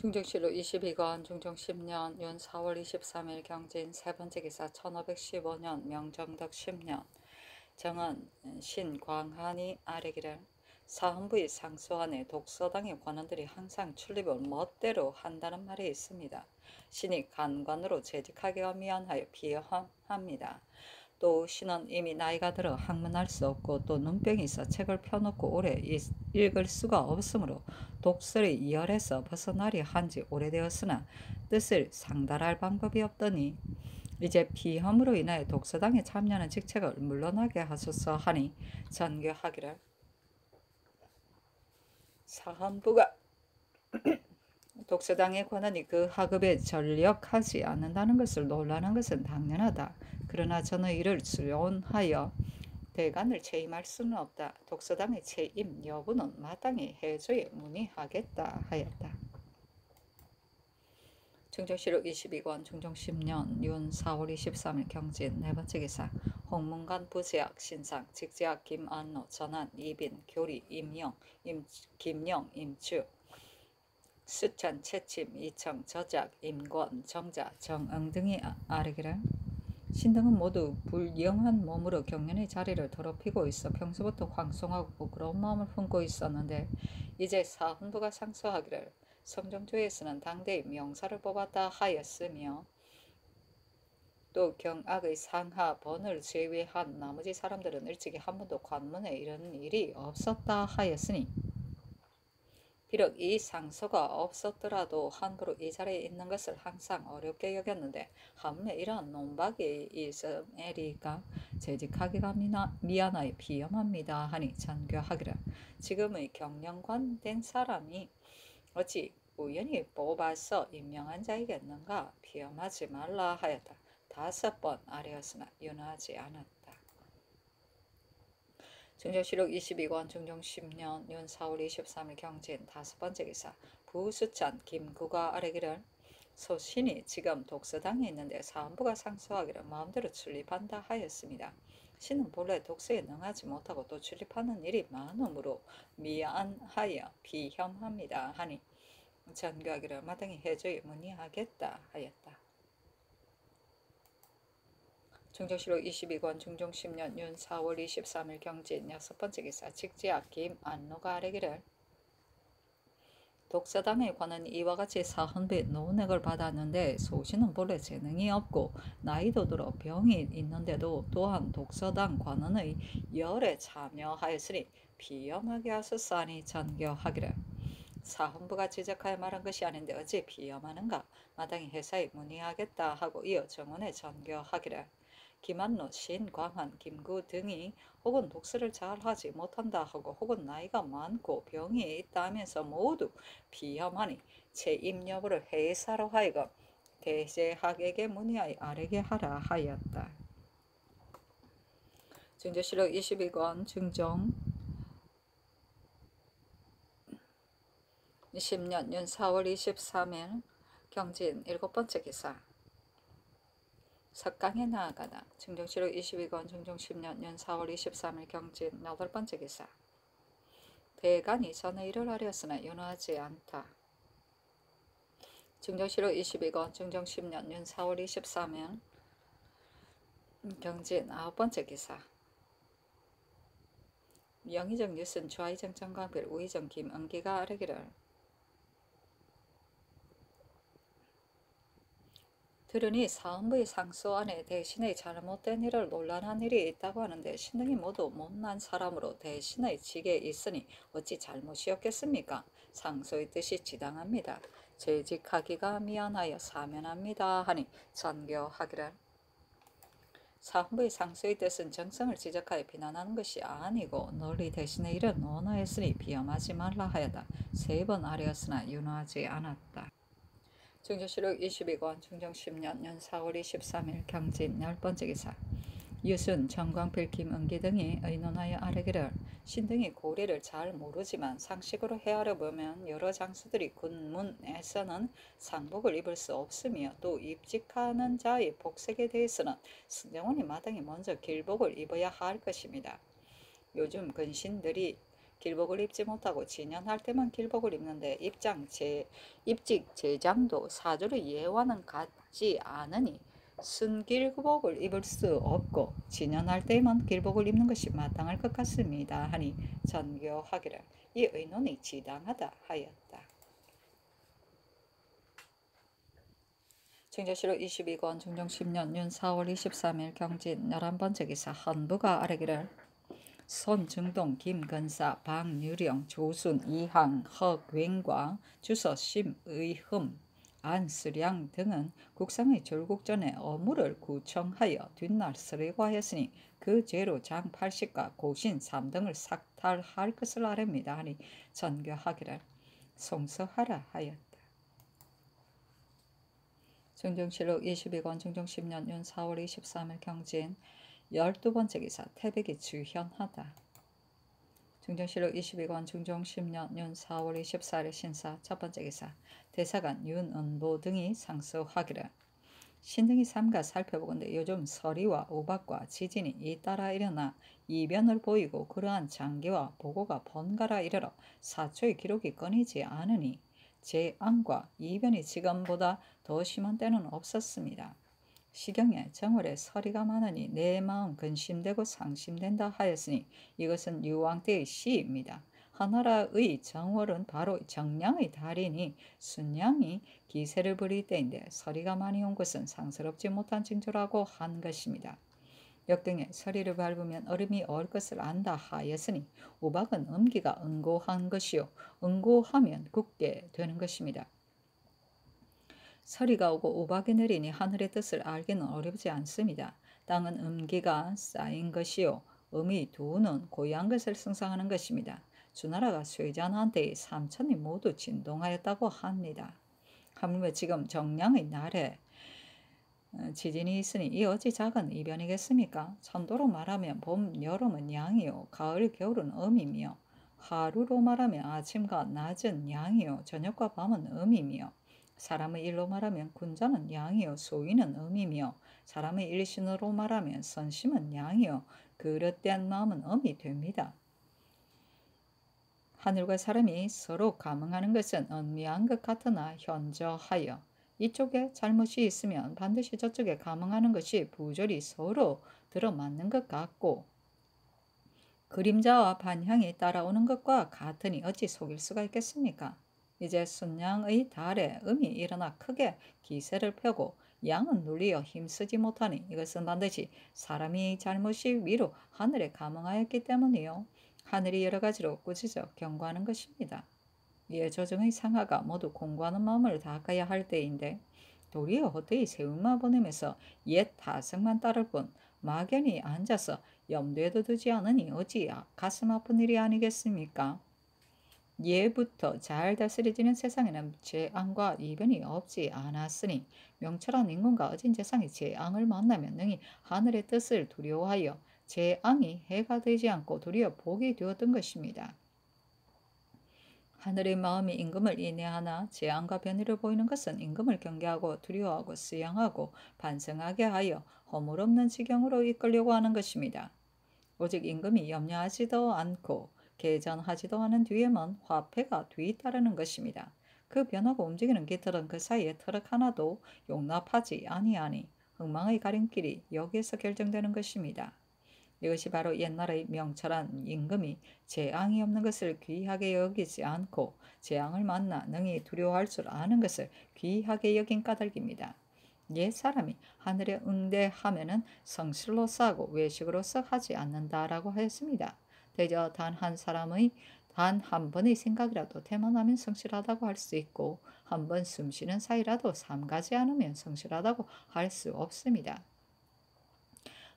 중정실로 22권 중종 10년 윤 4월 23일 경진 세 번째 기사 1515년 명정덕 10년 정은 신광한이 아래기를 사헌부의 상소안에 독서당의 관원들이 항상 출입을 멋대로 한다는 말이 있습니다. 신이 간관으로 재직하기가 미안하여 비험합니다. 또 신은 이미 나이가 들어 학문할 수 없고 또 눈병이 있어 책을 펴놓고 오래 읽을 수가 없으므로 독설의 열에서 벗어나리 한지 오래되었으나 뜻을 상달할 방법이 없더니 이제 비험으로 인하여 독서당에 참여하는 직책을 물러나게 하소서 하니 전교하기를 사헌부가 독서당의 권한이 그 하급에 전력하지 않는다는 것을 논란한 것은 당연하다. 그러나 저는 이를 수용하여 대관을 채임할 수는 없다. 독서당의 채임 여부는 마땅히 해줘야 문의하겠다 하였다. 중정실록 22권 중종 10년 윤 4월 23일 경진 네 번째 기사 홍문관 부제학 신상 직제학 김안노 전한 이빈 교리 임영 김영 임추 수천 채침 이청 저작 임권 정자 정응 등이 아르기를 신등은 모두 불영한 몸으로 경련의 자리를 더럽히고 있어 평소부터 황송하고 부끄러운 마음을 품고 있었는데 이제 사헌부가 상소하기를 성정조에서는 당대의 명사를 뽑았다 하였으며 또 경악의 상하 번을 제외한 나머지 사람들은 일찍이 한 번도 관문에 이르는 일이 없었다 하였으니 비록 이 상소가 없었더라도 함부로 이 자리에 있는 것을 항상 어렵게 여겼는데 하물며 이러한 논박이 있음에리까 재직하기가 미안하여 비염합니다 하니 전교하기를 지금의 경영관 된 사람이 어찌 우연히 뽑아서 임명한 자이겠는가 비염하지 말라 하였다. 5번 아뢰었으나 윤하지 않았다. 중정실록 22권 중종 10년 윤 4월 23일 경진 5번째 기사 부수찬 김구가 아뢰기를 소신이 지금 독서당에 있는데 사헌부가 상소하기를 마음대로 출입한다 하였습니다. 신은 본래 독서에 능하지 못하고 또 출입하는 일이 많으므로 미안하여 비혐합니다 하니 전교하기를 마땅히 해줘야 문의하겠다 하였다. 중정실록 22권 중종 10년 윤 4월 23일 경진 6번째 기사 직제학 김안노가 아뢰기를 독서당의 관은 이와 같이 사헌부의 논액을 받았는데 소신은 본래 재능이 없고 나이도 들어 병이 있는데도 또한 독서당 관원의 열에 참여하였으니 비염하게 하소서 하니 전교하기를 사헌부가 지적하여 말한 것이 아닌데 어찌 비염하는가 마땅히 회사에 문의하겠다 하고 이어 정원에 전교하기를 김안노, 신광한, 김구 등이 혹은 독서를 잘하지 못한다 하고 혹은 나이가 많고 병이 있다 하면서 모두 비염하니 채임 여부를 회사로 하여금 대제학에게 문의하여 아뢰게 하라 하였다. 중조실록 22권 중종 20년 윤 4월 23일 경진 7번째 기사 석강에 나아가다 중정실록 22권 중종 10년 윤 4월 23일 경진 8번째 기사 대간이 전에 일을 하렸으나 윤하지 않다. 중정실록 22권 중종 10년 윤 4월 23일 경진 9번째 기사 영의정 뉴슨 좌의정 정광필 우의정 김은기가 아뢰기를 들으니 사헌부의 상소안에 대신의 잘못된 일을 논란한 일이 있다고 하는데 신등이 모두 못난 사람으로 대신의 직에 있으니 어찌 잘못이 없겠습니까? 상소의 뜻이 지당합니다. 재직하기가 미안하여 사면합니다 하니 전교하기를 사헌부의 상소의 뜻은 정성을 지적하여 비난하는 것이 아니고 널리 대신의 일을 논하였으니 비염하지 말라 하였다. 3번 아뢰었으나 윤하지 않았다. 중정실록 22권 중종 10년 윤 4월 23일 경진 10번째 기사 유순, 정광필, 김은기 등이 의논하여 아뢰기를 신등이 고리를 잘 모르지만 상식으로 헤아려 보면 여러 장수들이 군문에서는 상복을 입을 수 없으며 또 입직하는 자의 복색에 대해서는 승정원이 마땅히 먼저 길복을 입어야 할 것입니다. 요즘 근신들이 길복을 입지 못하고 진연할 때만 길복을 입는데 입직 제장도 사주의 예와는 같지 않으니 순길복을 입을 수 없고 진연할 때만 길복을 입는 것이 마땅할 것 같습니다 하니 전교하기를 이 의논이 지당하다 하였다. 충정실록 22권 중종 10년 윤 4월 23일 경진 11번째 기사 한부가 아래기를 손중동 김건사 박유령 조순 이항 허괴과 주서 심의흠 안수량 등은 국상의 졸국전에 어무를 구청하여 뒷날 서리과하였으니 그 죄로 장 80과 고신 3등을 삭탈할 것을 아랍니다 하니 전교하기를 송서하라 하였다. 중정실록 22권 중종 10년 윤 4월 23일 경진 12번째 기사 태백이 주현하다. 중정실록 22권 중종 10년 윤 4월 24일 신사 첫번째 기사 대사관 윤은보 등이 상소하기를 신등이 삼가 살펴보건대 요즘 서리와 우박과 지진이 잇따라 일어나 이변을 보이고 그러한 장기와 보고가 번갈아 이르러 사초의 기록이 끊이지 않으니 재앙과 이변이 지금보다 더 심한 때는 없었습니다. 시경에 정월에 서리가 많으니 내 마음 근심되고 상심된다 하였으니 이것은 유왕 때의 시입니다. 하나라의 정월은 바로 정량의 달이니 순양이 기세를 부릴 때인데 서리가 많이 온 것은 상스럽지 못한 징조라고 한 것입니다. 역등에 서리를 밟으면 얼음이 얼 것을 안다 하였으니 우박은 음기가 응고한 것이요 응고하면 굳게 되는 것입니다. 서리가 오고 우박이 내리니 하늘의 뜻을 알기는 어렵지 않습니다. 땅은 음기가 쌓인 것이요 음이 두는 고유한 것을 승상하는 것입니다. 주나라가 쇠잔한 때의 삼천이 모두 진동하였다고 합니다. 하물며 지금 정량의 날에 지진이 있으니 이 어찌 작은 이변이겠습니까? 천도로 말하면 봄, 여름은 양이요 가을, 겨울은 음이며 하루로 말하면 아침과 낮은 양이요 저녁과 밤은 음이며 사람의 일로 말하면 군자는 양이요 소위는 음이며 사람의 일신으로 말하면 선심은 양이요 그릇된 마음은 음이 됩니다. 하늘과 사람이 서로 감응하는 것은 은미한 것 같으나 현저하여 이쪽에 잘못이 있으면 반드시 저쪽에 감응하는 것이 부절히 서로 들어맞는 것 같고 그림자와 반향이 따라오는 것과 같으니 어찌 속일 수가 있겠습니까? 이제 순양의 달에 음이 일어나 크게 기세를 펴고 양은 눌리어 힘쓰지 못하니 이것은 반드시 사람이 잘못이 위로 하늘에 감응하였기 때문이요. 하늘이 여러 가지로 꾸짖어 경고하는 것입니다. 이에 조정의 상하가 모두 공고하는 마음을 다가야 할 때인데 도리어 헛되이 세움만 보내면서 옛 타성만 따를 뿐 막연히 앉아서 염두에도 두지 않으니 어찌 가슴 아픈 일이 아니겠습니까? 예부터 잘 다스려지는 세상에는 재앙과 이변이 없지 않았으니 명철한 인군과 어진 재상이 재앙을 만나면 능히 하늘의 뜻을 두려워하여 재앙이 해가 되지 않고 도리어 복이 되었던 것입니다. 하늘의 마음이 임금을 인내하나 재앙과 변이를 보이는 것은 임금을 경계하고 두려워하고 쓰양하고 반성하게 하여 허물없는 지경으로 이끌려고 하는 것입니다. 오직 임금이 염려하지도 않고 개전하지도 않은 뒤에만 화폐가 뒤따르는 것입니다. 그 변하고 움직이는 깃털은 그 사이에 터럭 하나도 용납하지 아니하니 흥망의 가림길이 여기에서 결정되는 것입니다. 이것이 바로 옛날의 명철한 임금이 재앙이 없는 것을 귀하게 여기지 않고 재앙을 만나 능히 두려워할 줄 아는 것을 귀하게 여긴 까닭입니다. 옛 사람이 하늘에 응대하면은 성실로서 하고 외식으로서 하지 않는다라고 하였습니다. 대저 단 한 사람의 단 한 번의 생각이라도 태만하면 성실하다고 할 수 있고 한 번 숨쉬는 사이라도 삼가지 않으면 성실하다고 할 수 없습니다.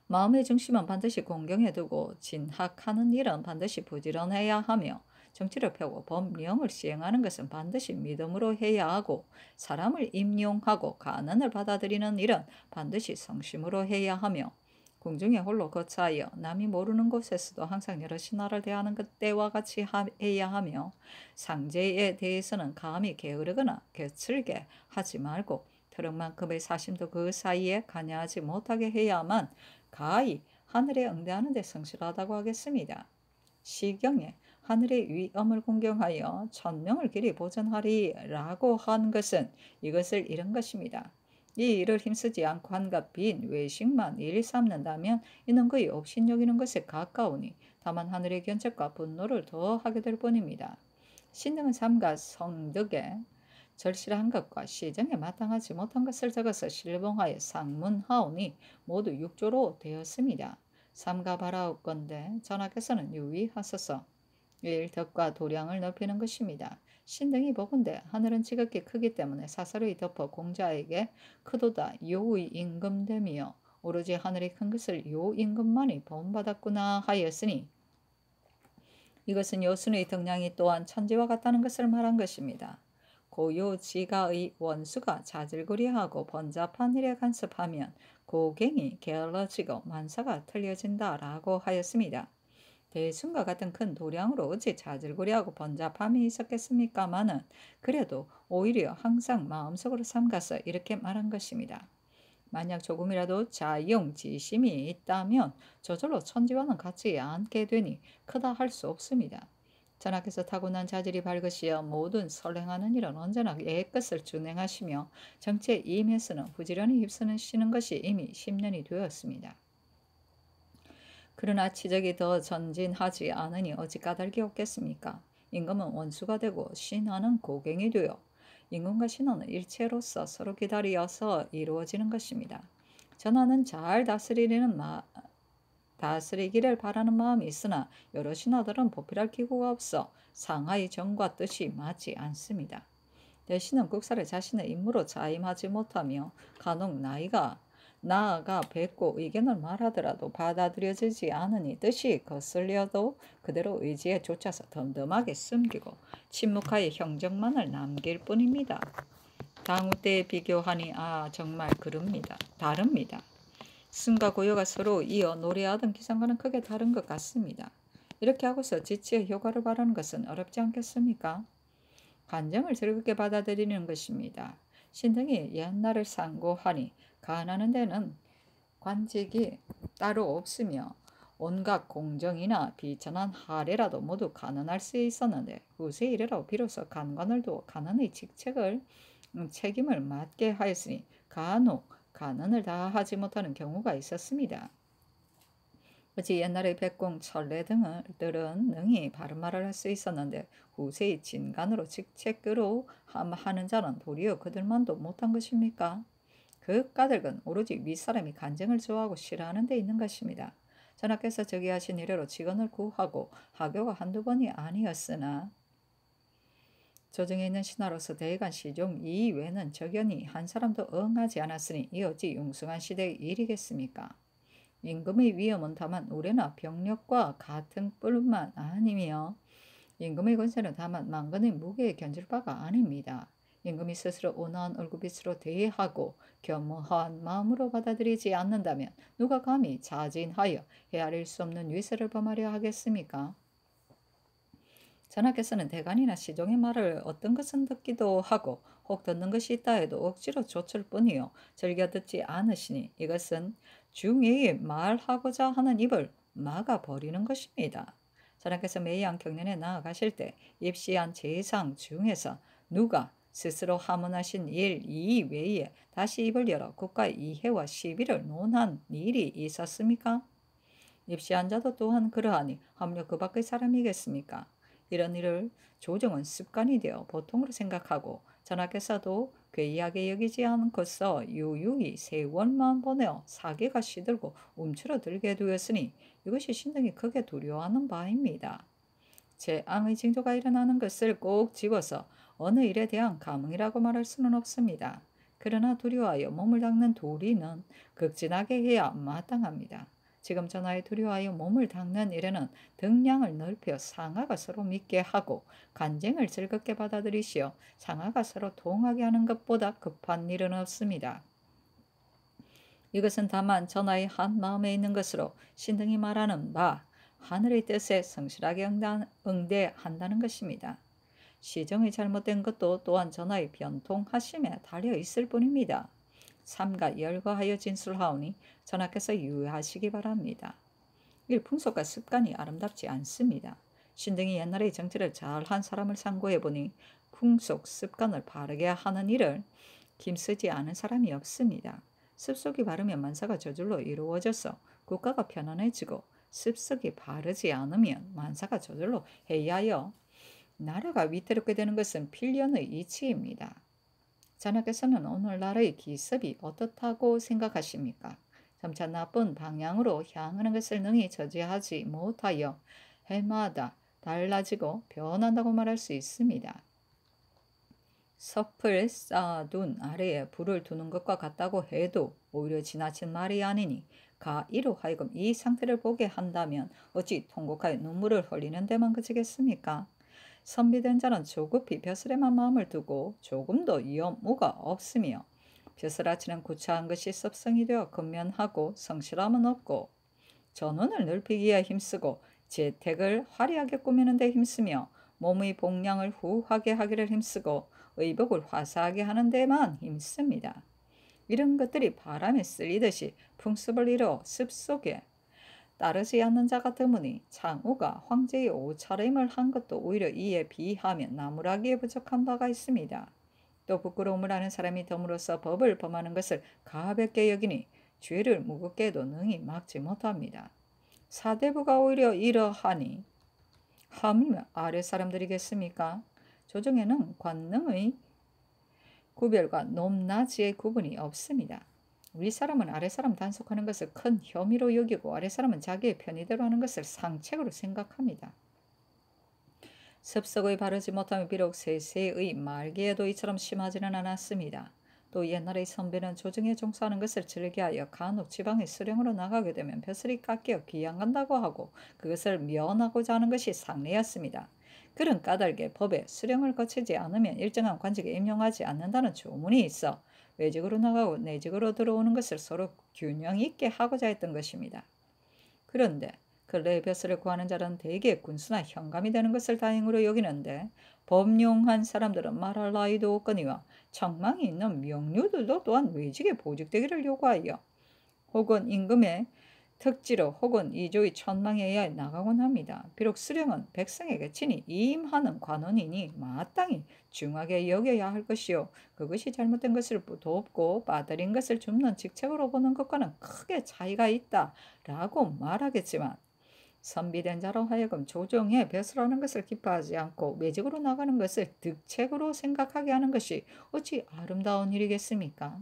마음의 중심은 반드시 공경해 두고 진학하는 일은 반드시 부지런해야 하며 정치를 펴고 법령을 시행하는 것은 반드시 믿음으로 해야 하고 사람을 임용하고 간언을 받아들이는 일은 반드시 성심으로 해야 하며 궁중에 홀로 거처하여 남이 모르는 곳에서도 항상 여럿이 나를 대하는 그때와 같이 해야 하며 상제에 대해서는 감히 게으르거나 거칠게 하지 말고 트럭만큼의 사심도 그 사이에 관여하지 못하게 해야만 가히 하늘에 응대하는 데 성실하다고 하겠습니다. 시경에 하늘의 위엄을 공경하여 천명을 길이 보전하리라고 한 것은 이것을 이른 것입니다. 이 일을 힘쓰지 않고 한갓 빈 외식만 일 삼는다면 이는 거의 업신여기는 것에 가까우니 다만 하늘의 견책과 분노를 더하게 될 뿐입니다. 신등은 삼가 성덕에 절실한 것과 시정에 마땅하지 못한 것을 적어서 실봉하여 상문하오니 모두 6조로 되었습니다. 삼가 바라옵건대 전하께서는 유의하소서. 일 덕과 도량을 넓히는 것입니다. 신등이 보건대 하늘은 지극히 크기 때문에 사사로이 덮어 공자에게 크도다 요의 임금됨이요 오로지 하늘이 큰 것을 요 임금만이 본받았구나 하였으니 이것은 여순의 덕량이 또한 천지와 같다는 것을 말한 것입니다. 고요지가의 원수가 자질구리하고 번잡한 일에 간섭하면 고갱이 게을러지고 만사가 틀려진다라고 하였습니다. 대순과 같은 큰 도량으로 어찌 자질구레하고 번잡함이 있었겠습니까마는 그래도 오히려 항상 마음속으로 삼가서 이렇게 말한 것입니다. 만약 조금이라도 자용지심이 있다면 저절로 천지와는 같지 않게 되니 크다 할 수 없습니다. 전하께서 타고난 자질이 밝으시어 모든 설행하는 일은 언제나 예것을 준행하시며 정치에 임해서는 부지런히 휩쓰시는 것이 이미 10년이 되었습니다. 그러나 치적이 더 전진하지 않으니 어찌 까닭이 없겠습니까? 임금은 원수가 되고 신하는 고갱이 되어 임금과 신하는 일체로서 서로 기다려서 이루어지는 것입니다. 전하는 잘 다스리기를 바라는 마음이 있으나 여러 신하들은 보필할 기구가 없어 상하의 정과 뜻이 맞지 않습니다. 대신은 국사를 자신의 임무로 자임하지 못하며 간혹 나아가 뱉고 의견을 말하더라도 받아들여지지 않으니 뜻이 거슬려도 그대로 의지에 쫓아서 덤덤하게 숨기고 침묵하여 형정만을 남길 뿐입니다. 당우 때에 비교하니 정말 다릅니다. 승과 고요가 서로 이어 노래하던 기상과는 크게 다른 것 같습니다. 이렇게 하고서 지치의 효과를 바라는 것은 어렵지 않겠습니까? 간정을 즐겁게 받아들이는 것입니다. 신등이 옛날을 상고하니 간하는 데는 관직이 따로 없으며 온갖 공정이나 비천한 하례라도 모두 간언할 수 있었는데 후세 이래로 비로소 간관을 두어 간언의 책임을 맡게 하였으니 간혹 간언을 다 하지 못하는 경우가 있었습니다. 어찌 옛날의 백공, 천례 등들은 능히 바른 말을 할 수 있었는데 후세의 진간으로 직책으로 하는 자는 도리어 그들만도 못한 것입니까? 그 까닭은 오로지 윗사람이 간쟁을 좋아하고 싫어하는 데 있는 것입니다. 전하께서 저기하신 이래로 직언을 구하고 하교가 한두 번이 아니었으나 조정에 있는 신하로서 대간 시종 이외에는 적연히 한 사람도 응하지 않았으니 이 어찌 융숭한 시대의 일이겠습니까? 임금의 위엄은 다만 우레나 병력과 같은 뿐만 아니며 임금의 권세는 다만 만건의 무게에 견줄 바가 아닙니다. 임금이 스스로 온화한 얼굴빛으로 대하고 겸허한 마음으로 받아들이지 않는다면 누가 감히 자진하여 헤아릴 수 없는 위세를 범하려 하겠습니까? 전하께서는 대간이나 시종의 말을 어떤 것은 듣기도 하고 혹 듣는 것이 있다 해도 억지로 좇을 뿐이요 즐겨 듣지 않으시니 이것은 중외에 말하고자 하는 입을 막아버리는 것입니다. 전하께서 매양 경년에 나아가실 때 입시한 제상 중에서 누가 스스로 하문하신 일 이외에 다시 입을 열어 국가의 이해와 시비를 논한 일이 있었습니까? 입시한 자도 또한 그러하니 하물며 그 밖의 사람이겠습니까? 이런 일을 조정은 습관이 되어 보통으로 생각하고 전하께서도 괴이하게 여기지 않고서 유유히 세월만 보내어 사기가 시들고 움츠러들게 되었으니 이것이 신등이 크게 두려워하는 바입니다. 재앙의 징조가 일어나는 것을 꼭 집어서 어느 일에 대한 감흥이라고 말할 수는 없습니다. 그러나 두려워하여 몸을 닦는 도리는 극진하게 해야 마땅합니다. 지금 전하에 두려워하여 몸을 닦는 일에는 덕량을 넓혀 상하가 서로 믿게 하고 간쟁을 즐겁게 받아들이시어 상하가 서로 통하게 하는 것보다 급한 일은 없습니다. 이것은 다만 전하의 한 마음에 있는 것으로 신등이 말하는 바 하늘의 뜻에 성실하게 응대한다는 것입니다. 시정이 잘못된 것도 또한 전하의 변통하심에 달려 있을 뿐입니다. 삼가 열거하여 진술하오니 전하께서 유의하시기 바랍니다. 일 풍속과 습관이 아름답지 않습니다. 신등이 옛날의 정치를 잘한 사람을 상고해보니 풍속, 습관을 바르게 하는 일을 힘쓰지 않은 사람이 없습니다. 습속이 바르면 만사가 저절로 이루어져서 국가가 편안해지고 습속이 바르지 않으면 만사가 저절로 해이하여 나라가 위태롭게 되는 것은 필연의 이치입니다. 자나께서는 오늘날의 기습이 어떻다고 생각하십니까? 점차 나쁜 방향으로 향하는 것을 능히 저지하지 못하여 해마다 달라지고 변한다고 말할 수 있습니다. 섭을 쌓아둔 아래에 불을 두는 것과 같다고 해도 오히려 지나친 말이 아니니 이로 하여금 이 상태를 보게 한다면 어찌 통곡하여 눈물을 흘리는 데만 그치겠습니까? 선비된 자는 조급히 벼슬에만 마음을 두고 조금도 염무가 없으며 벼슬아치는 구차한 것이 습성이 되어 근면하고 성실함은 없고 전원을 넓히기에 힘쓰고 재택을 화려하게 꾸미는 데 힘쓰며 몸의 복량을 후하게 하기를 힘쓰고 의복을 화사하게 하는 데만 힘씁니다. 이런 것들이 바람에 쓸리듯이 풍습을 이루어 습속에 따르지 않는 자가 드무니 창우가 황제의 옷차림을 한 것도 오히려 이에 비하면 나무라기에 부족한 바가 있습니다. 또 부끄러움을 아는 사람이 덤으로써 법을 범하는 것을 가볍게 여기니 죄를 무겁게 해도 능히 막지 못합니다. 사대부가 오히려 이러하니 하물며 아래 사람들이겠습니까? 조정에는 관능의 구별과 높낮이의 구분이 없습니다. 윗사람은 아랫사람 단속하는 것을 큰 혐의로 여기고 아랫사람은 자기의 편의대로 하는 것을 상책으로 생각합니다. 습속의 바르지 못하면 비록 세세의 말기에도 이처럼 심하지는 않았습니다. 또 옛날의 선비는 조정에 종사하는 것을 즐겨하여 간혹 지방의 수령으로 나가게 되면 벼슬이 깎여 귀양 간다고 하고 그것을 면하고자 하는 것이 상례였습니다. 그런 까닭에 법에 수령을 거치지 않으면 일정한 관직에 임용하지 않는다는 조문이 있어 외직으로 나가고 내직으로 들어오는 것을 서로 균형 있게 하고자 했던 것입니다. 그런데 근래의 벼슬을 구하는 자는 대개 군수나 현감이 되는 것을 다행으로 여기는데 범용한 사람들은 말할 나위도 없거니와 청망이 있는 명류들도 또한 외직에 보직되기를 요구하여 혹은 임금의 특지로 혹은 이조의 천망에 의하여 나가곤 합니다. 비록 수령은 백성에게 친히 임하는 관원이니 마땅히 중하게 여겨야 할 것이요 그것이 잘못된 것을 돕고 빠뜨린 것을 줍는 직책으로 보는 것과는 크게 차이가 있다라고 말하겠지만 선비된 자로 하여금 조정에 배설하는 것을 기뻐하지 않고 매직으로 나가는 것을 득책으로 생각하게 하는 것이 어찌 아름다운 일이겠습니까?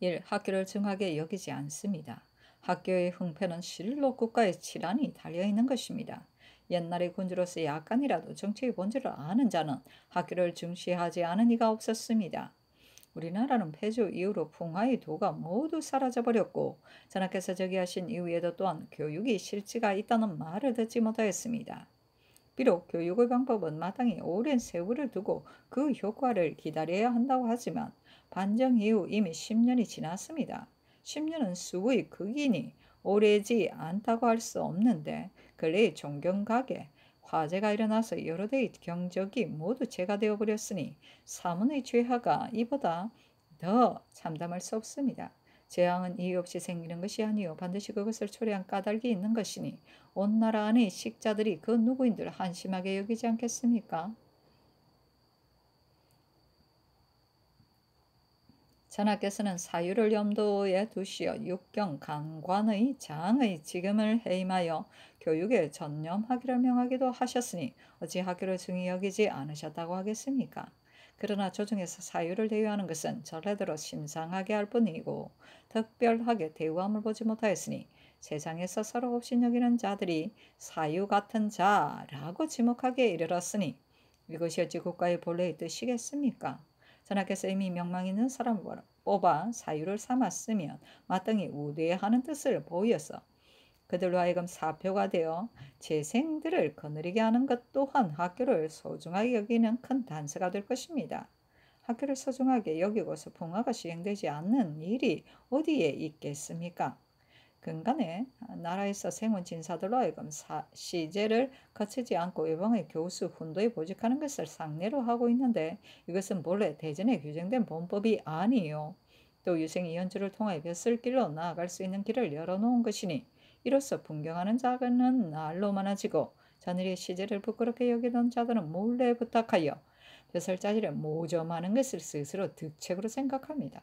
1. 학교를 중하게 여기지 않습니다. 학교의 흥패는 실로 국가의 치란이 달려있는 것입니다. 옛날의 군주로서 약간이라도 정치의 본질을 아는 자는 학교를 중시하지 않은 이가 없었습니다. 우리나라는 폐주 이후로 풍화의 도가 모두 사라져버렸고 전하께서 저기하신 이후에도 또한 교육이 실지가 있다는 말을 듣지 못하였습니다. 비록 교육의 방법은 마땅히 오랜 세월을 두고 그 효과를 기다려야 한다고 하지만 반정 이후 이미 10년이 지났습니다. 10년은 수의 극이니 오래지 않다고 할 수 없는데 근래의 존경각에 화재가 일어나서 여러 대의 경적이 모두 재가 되어버렸으니 사문의 죄하가 이보다 더 참담할 수 없습니다. 재앙은 이유 없이 생기는 것이 아니요 반드시 그것을 초래한 까닭이 있는 것이니 온 나라 안의 식자들이 그 누구인들 한심하게 여기지 않겠습니까? 전하께서는 사유를 염두에 두시어 육경 간관의 장의 직임을 해임하여 교육에 전념하기를 명하기도 하셨으니 어찌 학교를 중히 여기지 않으셨다고 하겠습니까? 그러나 조정에서 사유를 대우하는 것은 전례대로 심상하게 할 뿐이고 특별하게 대우함을 보지 못하였으니 세상에서 서로 없이 여기는 자들이 사유 같은 자라고 지목하기에 이르렀으니 이것이 어찌 국가의 본래의 뜻이겠습니까? 전하께서 이미 명망 있는 사람을 뽑아 사유를 삼았으면 마땅히 우대하는 뜻을 보여서 그들로 하여금 사표가 되어 재생들을 거느리게 하는 것 또한 학교를 소중하게 여기는 큰 단서가 될 것입니다. 학교를 소중하게 여기고서 풍화가 시행되지 않는 일이 어디에 있겠습니까? 근간에 나라에서 생원 진사들로 하여금 시제를 거치지 않고 외방의 교수 훈도에 보직하는 것을 상례로 하고 있는데 이것은 본래 대전에 규정된 본법이 아니요. 또 유생이 연주를 통하여 벼슬길로 나아갈 수 있는 길을 열어놓은 것이니 이로써 분경하는 자는 날로 많아지고 전일의 시제를 부끄럽게 여기던 자들은 몰래 부탁하여 벼슬자리를 모점하는 것을 스스로 득책으로 생각합니다.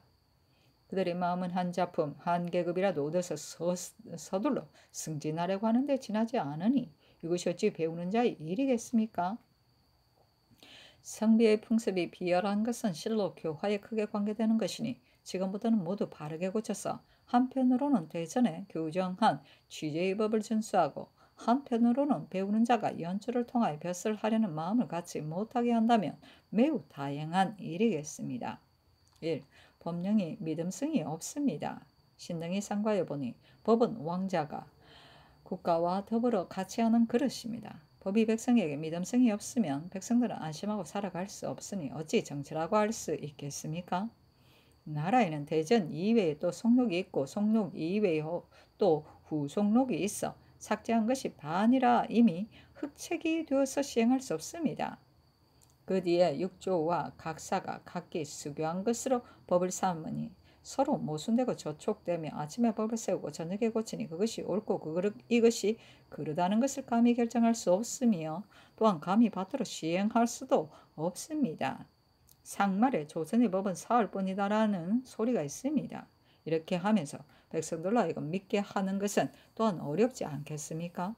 그들의 마음은 한 작품, 한 계급이라도 얻어서 서둘러 승진하려고 하는데 지나지 않으니 이것이 어찌 배우는 자의 일이겠습니까? 성비의 풍습이 비열한 것은 실로 교화에 크게 관계되는 것이니 지금부터는 모두 바르게 고쳐서 한편으로는 대전에 교정한 취재의 법을 준수하고 한편으로는 배우는 자가 연주를 통하여 벼슬 하려는 마음을 갖지 못하게 한다면 매우 다행한 일이겠습니다. 1. 법령이 믿음성이 없습니다. 신등이 상과에 보니 법은 왕자가 국가와 더불어 같이 하는 그릇입니다. 법이 백성에게 믿음성이 없으면 백성들은 안심하고 살아갈 수 없으니 어찌 정치라고 할 수 있겠습니까? 나라에는 대전 이외에 또 속록이 있고 속록 이외에 또 후속록이 있어 삭제한 것이 반이라 이미 흑책이 되어서 시행할 수 없습니다. 그 뒤에 육조와 각사가 각기 수교한 것으로 법을 삼으니 서로 모순되고 저촉되며 아침에 법을 세우고 저녁에 고치니 그것이 옳고 이것이 그르다는 것을 감히 결정할 수 없으며 또한 감히 받들어 시행할 수도 없습니다. 상말에 조선의 법은 사흘뿐이다라는 소리가 있습니다. 이렇게 하면서 백성들로 하여금 믿게 하는 것은 또한 어렵지 않겠습니까?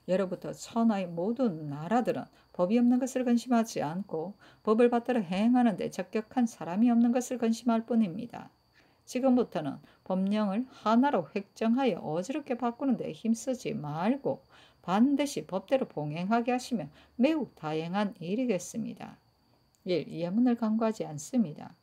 예로부터 천하의 모든 나라들은 법이 없는 것을 근심하지 않고 법을 받들어 행하는데 적격한 사람이 없는 것을 근심할 뿐입니다. 지금부터는 법령을 하나로 획정하여 어지럽게 바꾸는데 힘쓰지 말고 반드시 법대로 봉행하게 하시면 매우 다행한 일이겠습니다. 1. 예문을 간과하지 않습니다.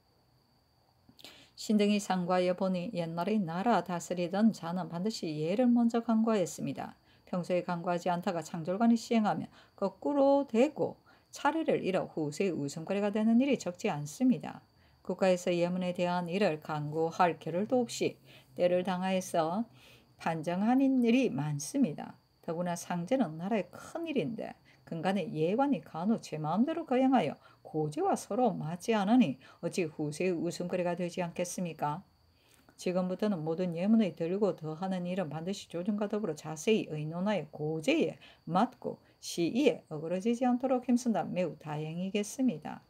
신등이 상과에 보니 옛날에 나라 다스리던 자는 반드시 예를 먼저 간과했습니다. 평소에 간과하지 않다가 창졸관이 시행하면 거꾸로 되고 차례를 잃어 후세의 웃음거리가 되는 일이 적지 않습니다. 국가에서 예문에 대한 일을 간구할 겨를도 없이 때를 당하여서 판정하는 일이 많습니다. 더구나 상제는 나라의 큰 일인데 근간의 예관이 간혹 제 마음대로 거행하여 고지와 서로 맞지 않으니 어찌 후세의 웃음거리가 되지 않겠습니까? 지금부터는 모든 예문의 들고 더하는 일은 반드시 조정과 더불어 자세히 의논하여 고제에 맞고 시의에 어그러지지 않도록 힘쓴다면 매우 다행이겠습니다.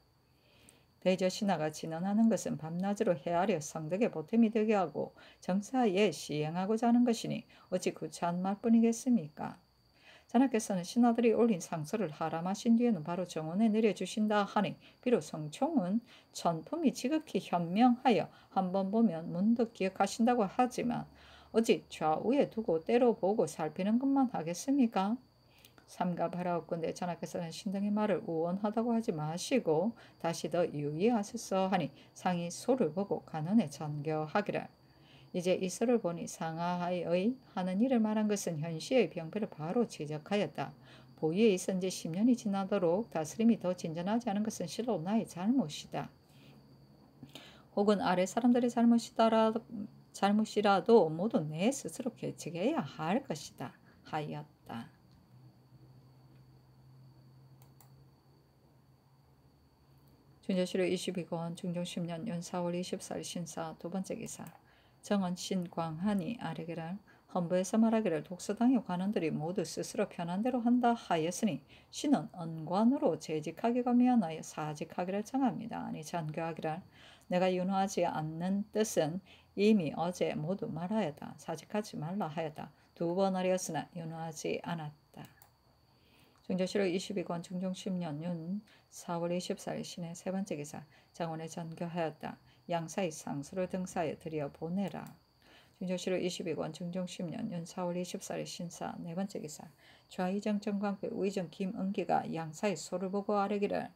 대저 신하가 진언하는 것은 밤낮으로 헤아려 성덕의 보탬이 되게 하고 정사에 시행하고자 하는 것이니 어찌 구차한 말뿐이겠습니까? 자나께서는 신하들이 올린 상소를 하람하신 뒤에는 바로 정원에 내려주신다 하니 비록 성총은 천품이 지극히 현명하여 한번 보면 문득 기억하신다고 하지만 어찌 좌우에 두고 때로 보고 살피는 것만 하겠습니까? 삼가바라옵건대 자나께서는 신등의 말을 우원하다고 하지 마시고 다시 더 유의하소서 하니 상이 소를 보고 간언에 전교하기를. 이제 이 소를 보니 상하의 하는 일을 말한 것은 현시의 병폐를 바로 지적하였다. 보위에 있은 지 10년이 지나도록 다스림이 더 진전하지 않은 것은 실로 나의 잘못이다. 혹은 아래 사람들의 잘못이라도 모두 내 스스로 개척해야 할 것이다 하였다. 준조실로 22권 중종 10년 연 4월 24일 신사 두 번째 기사. 정은 신광하니 아래기를 헌부에서 말하기를 독서당의 관원들이 모두 스스로 편한 대로 한다 하였으니 신은 언관으로 재직하기가 미안하여 사직하기를 청합니다. 아니 전교하기를 내가 윤호하지 않는 뜻은 이미 어제 모두 말하였다. 사직하지 말라 하였다. 두 번 하였으나 윤호하지 않았다. 중조실로 22권 중종 10년 윤 4월 24일 신의 세 번째 기사. 장원에 전교하였다. 양사의 상수를 등사에 들여보내라. 중조실로 22권 중종 10년 윤 4월 24일 신사 네 번째 기사. 좌의정 정광배 우의정 김은기가 양사의 소를 보고 아뢰기를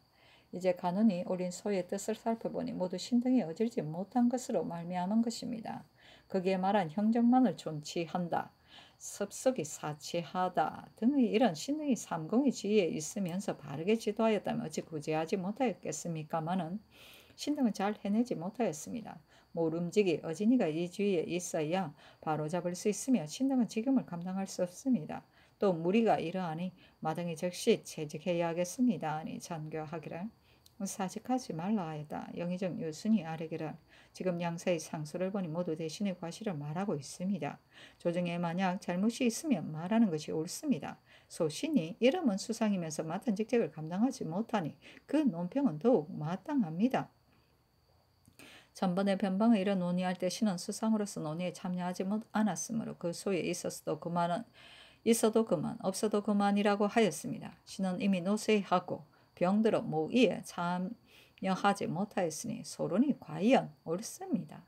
이제 간언이 올린 소의 뜻을 살펴보니 모두 신등이 어질지 못한 것으로 말미암은 것입니다. 거기에 말한 형정만을 존치한다. 섭속이 사치하다 등의 이런 신등이 삼공의 지위에 있으면서 바르게 지도하였다면 어찌 구제하지 못하였겠습니까마는 신등은 잘 해내지 못하였습니다. 모름지기 어진이가 이 주위에 있어야 바로잡을 수 있으며 신등은 지금을 감당할 수 없습니다. 또 무리가 이러하니 마땅히 즉시 채직해야 하겠습니다. 아니 전교하기를 사직하지 말라 하였다. 영의정 유순이 아뢰기를 지금 양사의 상소를 보니 모두 대신의 과실을 말하고 있습니다. 조정에 만약 잘못이 있으면 말하는 것이 옳습니다. 소신이 이름은 수상이면서 맡은 직책을 감당하지 못하니 그 논평은 더욱 마땅합니다. 전번에 변방의 일을 논의할 때 신은 수상으로서 논의에 참여하지 않았으므로 그 소에 있어도 그만 없어도 그만이라고 하였습니다. 신은 이미 노쇠하고 병들어 모의에 참여하지 못하였으니 소론이 과연 옳습니다.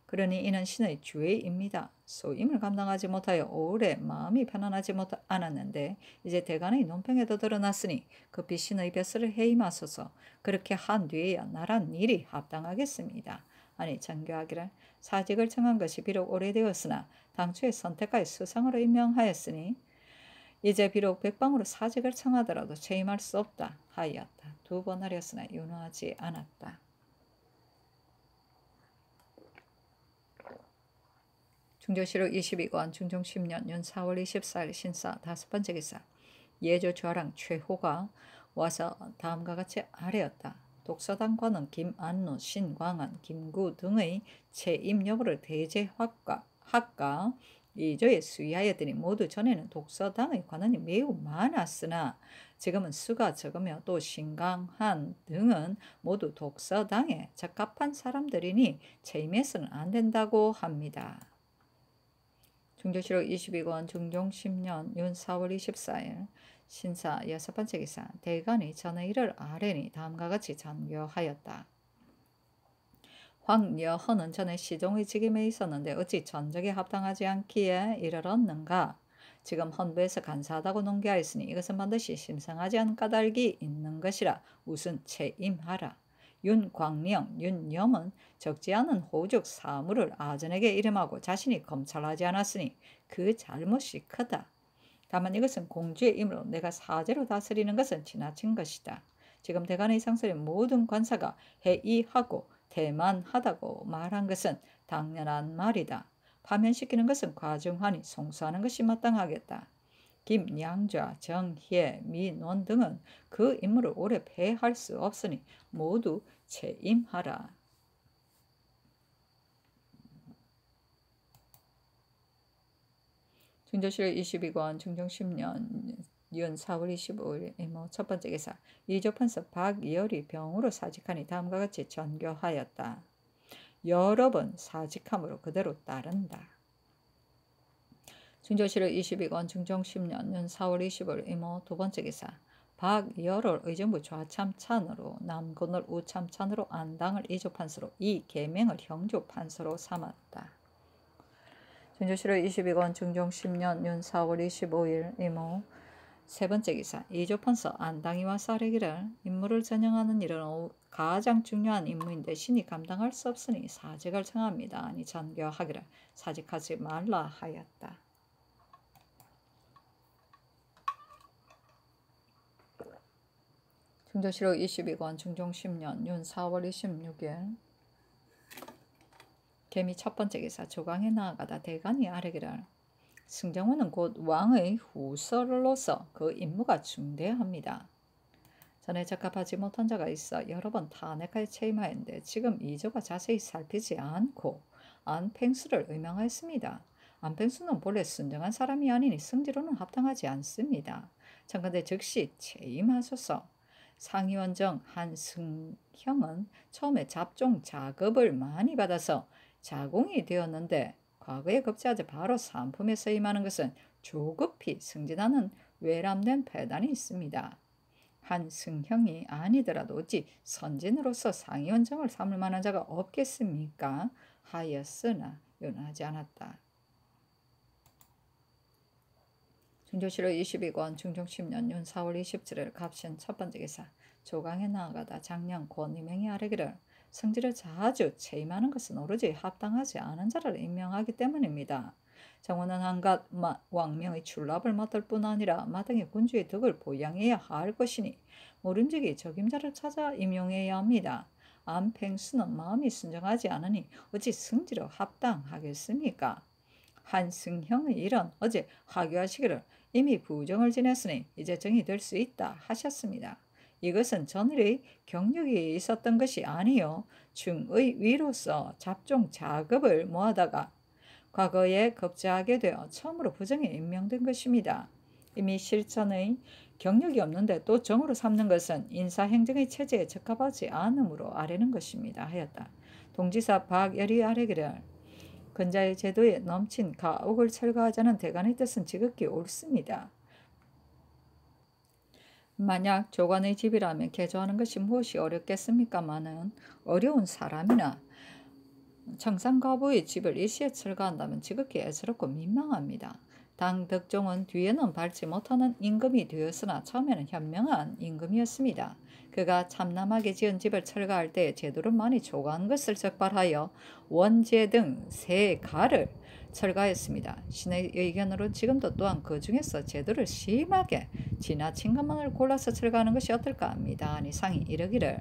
그러니 이는 신의 죄입니다. 소임을 감당하지 못하여 오래 마음이 편안하지 않았는데 이제 대간의 논평에도 드러났으니 급히 신의 벼슬을 해임하소서. 그렇게 한 뒤에야 나란 일이 합당하겠습니다. 아니 장교하기를 사직을 청한 것이 비록 오래되었으나 당초에 선택하여 수상으로 임명하였으니 이제 비록 백방으로 사직을 청하더라도 채임할 수 없다 하였다. 2번 하렸으나 윤호하지 않았다. 중조실록 22권 중종 10년 윤 4월 24일 신사 5번째 기사 예조 좌랑 최호가 와서 다음과 같이 아뢰었다. 독서당과는 김안루, 신광안, 김구 등의 채임 여부를 대제학과 2조에 수의하였더니 모두 전에는 독서당의 관원이 매우 많았으나 지금은 수가 적으며 또 신강한 등은 모두 독서당에 적합한 사람들이니 채임해서는 안 된다고 합니다. 중조실록 22권 중종 10년 윤 4월 24일 신사 6번째 기사 대간이 전의 일을 아뢰니 다음과 같이 전교하였다. 황여헌은 전에 시종의 직임에 있었는데 어찌 전적에 합당하지 않기에 이를 얻는가? 지금 헌부에서 간사하다고 논개하였으니 이것은 반드시 심상하지 않은 까닭이 있는 것이라 우선 채임하라. 윤광령, 윤염은 적지 않은 호적 사물을 아전에게 이름하고 자신이 검찰하지 않았으니 그 잘못이 크다. 다만 이것은 공주의 임으로 내가 사제로 다스리는 것은 지나친 것이다. 지금 대간의 상설의 모든 관사가 해이하고 태만하다고 말한 것은 당연한 말이다. 파면시키는 것은 과중하니 송수하는 것이 마땅하겠다. 김양좌, 정혜, 민원 등은 그 임무를 오래 폐할 수 없으니 모두 채임하라. 중조실록 22권 중종 10년 윤 4월 25일 이모 첫 번째 기사 이조판서 박열이 병으로 사직하니 다음과 같이 전교하였다. 여러 번 사직함으로 그대로 따른다. 중조실록 22권 중종 10년 윤 4월 25일 이모 두 번째 기사 박열을 의정부 좌참찬으로 남군을 우참찬으로 안당을 이조판서로 이 계명을 형조판서로 삼았다. 중조실록 22권 중종 10년 윤 4월 25일 이모 세 번째 기사 이조판서 안당이 와서 아뢰기를 임무를 전형하는 일은 가장 중요한 임무인데 신이 감당할 수 없으니 사직을 청합니다. 아니 전교하기를 사직하지 말라 하였다. 중조실록 22권 중종 10년 윤 4월 26일 개미 첫 번째 기사 조강에 나아가다 대간이 아뢰기를 승정원은 곧 왕의 후설로서 그 임무가 중대합니다. 전에 적합하지 못한 자가 있어 여러 번 탄핵하여 채임하였는데 지금 이조가 자세히 살피지 않고 안팽수를 의명하였습니다. 안팽수는 본래 순정한 사람이 아니니 승지로는 합당하지 않습니다. 청컨대 즉시 채임하소서. 상위원정 한승형은 처음에 잡종 작업을 많이 받아서 자공이 되었는데 과거에 급제하자 바로 산품에 서임하는 것은 조급히 승진하는 외람된 패단이 있습니다. 한승형이 아니더라도 어찌 선진으로서 상위원정을 삼을 만한 자가 없겠습니까? 하였으나 윤하지 않았다. 중조실록 22권 중종 10년 윤 4월 27일 갑신 첫 번째 기사 조강에 나아가다 장량 권이명이 아뢰기를 승지를 자주 채임하는 것은 오로지 합당하지 않은 자를 임명하기 때문입니다. 정원은 한갓 왕명의 출납을 맡을 뿐 아니라 마땅히 군주의 덕을 보양해야 할 것이니 모름지기 적임자를 찾아 임용해야 합니다. 안팽수는 마음이 순정하지 않으니 어찌 승지로 합당하겠습니까? 한승형의 일은 어제 하교하시기를 이미 부정을 지냈으니 이제 정이 될 수 있다 하셨습니다. 이것은 전일의 경력이 있었던 것이 아니요 중의 위로서 잡종 작업을 모아다가 과거에 급제하게 되어 처음으로 부정에 임명된 것입니다. 이미 실천의 경력이 없는데 또 정으로 삼는 것은 인사행정의 체제에 적합하지 않으므로 아뢰는 것입니다. 하였다. 동지사 박열이 아뢰기를 근자의 제도에 넘친 가옥을 철거하자는 대간의 뜻은 지극히 옳습니다. 만약 조관의 집이라면 개조하는 것이 무엇이 어렵겠습니까마는 어려운 사람이나 청산가부의 집을 일시에 철거한다면 지극히 애스럽고 민망합니다. 당 덕종은 뒤에는 밟지 못하는 임금이 되었으나 처음에는 현명한 임금이었습니다. 그가 참남하게 지은 집을 철거할 때 제도를 많이 초과한 것을 적발하여 원제 등 세 가를 철거했습니다. 신의 의견으로 지금도 또한 그 중에서 제도를 심하게 지나친 것만을 골라서 철거하는 것이 어떨까 합니다. 아니 상이 이르기를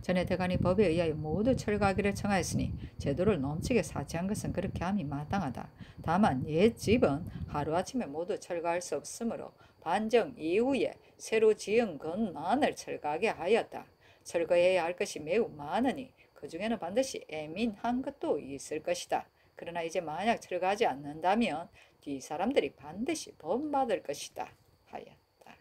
전에 대간이 법에 의하여 모두 철거하기를 청하였으니 제도를 넘치게 사치한 것은 그렇게 함이 마땅하다. 다만 옛 집은 하루아침에 모두 철거할 수 없으므로 반정 이후에 새로 지은 것만을 철거하게 하였다. 철거해야 할 것이 매우 많으니 그 중에는 반드시 애민한 것도 있을 것이다. 그러나 이제 만약 철거하지 않는다면 뒤 사람들이 반드시 본받을 것이다. 하였다.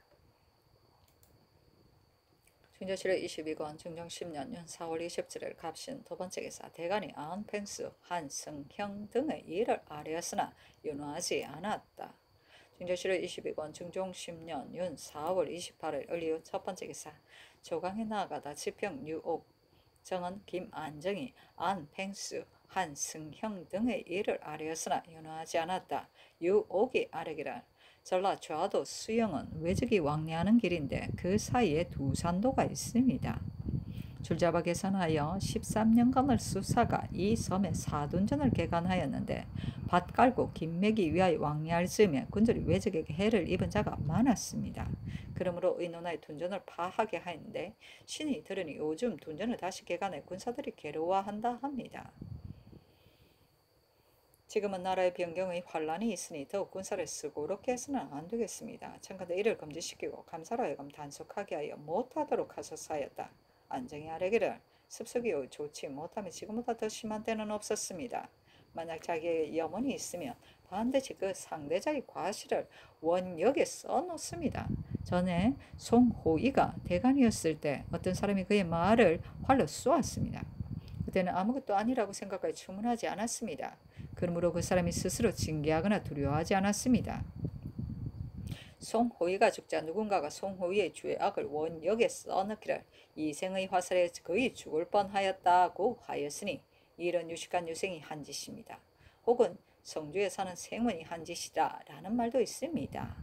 충정실록 22권 중종 10년 년 4월 27일 갑신 두 번째 기사 대간이 안팽수, 한승형 등의 일을 아뢰었으나 윤호하지 않았다. 충정실록 22권 중종 10년 윤 4월 28일 을리우 첫 번째 기사 조강에 나아가다 지평 유옥 정은 김안정이 안팽수, 한승형 등의 일을 아뢰었으나 윤호하지 않았다. 유옥이 아뢰기를 전라 좌도 수영은 외적이 왕래하는 길인데 그 사이에 두 산도가 있습니다. 줄잡아 계산하여 13년간을 수사가 이 섬에 사둔전을 개간하였는데 밭 깔고 김매기 위하여 왕래할 즈음에 군절이 외적에게 해를 입은 자가 많았습니다. 그러므로 의논하여 둔전을 파하게 하였는데 신이 들으니 요즘 둔전을 다시 개간해 군사들이 괴로워한다 합니다. 지금은 나라의 변경의 환란이 있으니 더욱 군사를 쓰고롭게 해서는 안 되겠습니다. 청컨대 이를 금지시키고 감사로 하여금 단속하게 하여 못하도록 하소서하였다. 안정이 아뢰기를 습속이 좋지 못하면 지금보다 더 심한 때는 없었습니다. 만약 자기의 염원이 있으면 반드시 그 상대자의 과실을 원역에 써놓습니다. 전에 송호이가 대간이었을 때 어떤 사람이 그의 말을 활로 쏘았습니다. 그때는 아무것도 아니라고 생각하여 추문하지 않았습니다. 그러므로 그 사람이 스스로 징계하거나 두려워하지 않았습니다. 송호이가 죽자 누군가가 송호이의 죄악을 원역에 써넣기를 이생의 화살에 거의 죽을 뻔하였다고 하였으니 이런 유식한 유생이 한 짓입니다. 혹은 성주에 사는 생원이 한 짓이다 라는 말도 있습니다.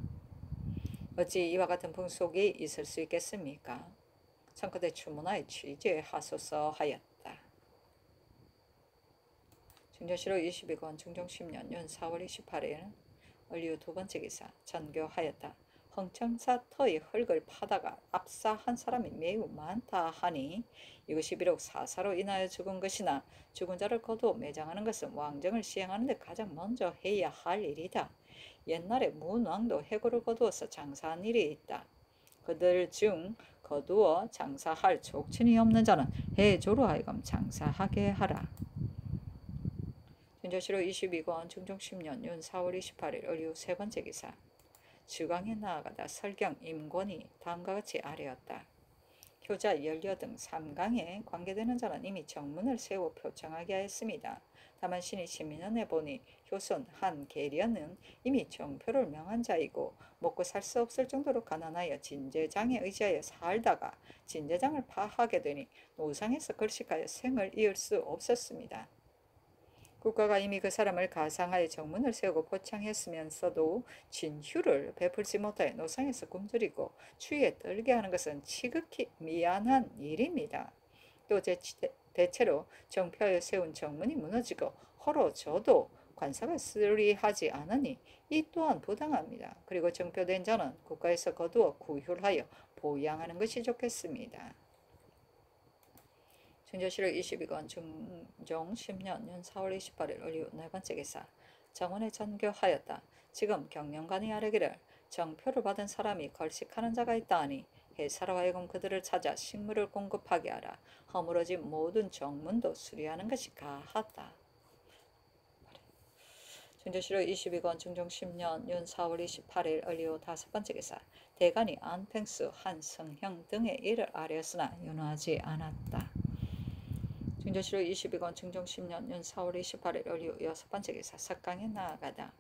어찌 이와 같은 풍속이 있을 수 있겠습니까? 청컨대 추문하여 취재하소서 하였다. 중정실록 22권 중종 10년 윤 4월 28일 을리우 두 번째 기사 전교하였다. 흥청사 터의 흙을 파다가 압사한 사람이 매우 많다 하니 이것이 비록 사사로 인하여 죽은 것이나 죽은 자를 거두어 매장하는 것은 왕정을 시행하는 데 가장 먼저 해야 할 일이다. 옛날에 문왕도 해고를 거두어서 장사한 일이 있다. 그들 중 거두어 장사할 족친이 없는 자는 해조로 하여금 장사하게 하라. 중정실록 22권 중종 10년 윤 4월 28일 을리우 세 번째 기사 주강에 나아가다 설경 임권이 다음과 같이 아뢰었다. 효자 연려 등 3강에 관계되는 자는 이미 정문을 세워 표창하게 하였습니다. 다만 신이 신민원에 보니 효손 한계련은 이미 정표를 명한 자이고 먹고 살 수 없을 정도로 가난하여 진제장에 의지하여 살다가 진제장을 파하게 되니 노상에서 걸식하여 생을 이을 수 없었습니다. 국가가 이미 그 사람을 가상하여 정문을 세우고 포창했으면서도 진휴를 베풀지 못하여 노상에서 굶주리고 추위에 떨게 하는 것은 지극히 미안한 일입니다. 또 대체로 정표하여 세운 정문이 무너지고 헐어져도 관사가 수리하지 않으니 이 또한 부당합니다. 그리고 정표된 자는 국가에서 거두어 구휼하여 보양하는 것이 좋겠습니다. 중정실록 22권 중종 10년 윤 4월 28일 을리우 네 번째 기사 정원에 전교하였다. 지금 경영관이 아뢰기를 정표를 받은 사람이 걸식하는 자가 있다 하니 회사로 하여금 그들을 찾아 식물을 공급하게 하라. 허물어진 모든 정문도 수리하는 것이 가하다. 준조실로 22권 중종 10년 윤 4월 28일 을리오 5번째 기사. 대간이 안팽수 한성형 등의 일을 아뢰었으나 윤호하지 않았다. 준조실로 22권 중종 10년 윤 4월 28일 을리오 6번째 기사. 석강에 나아가다.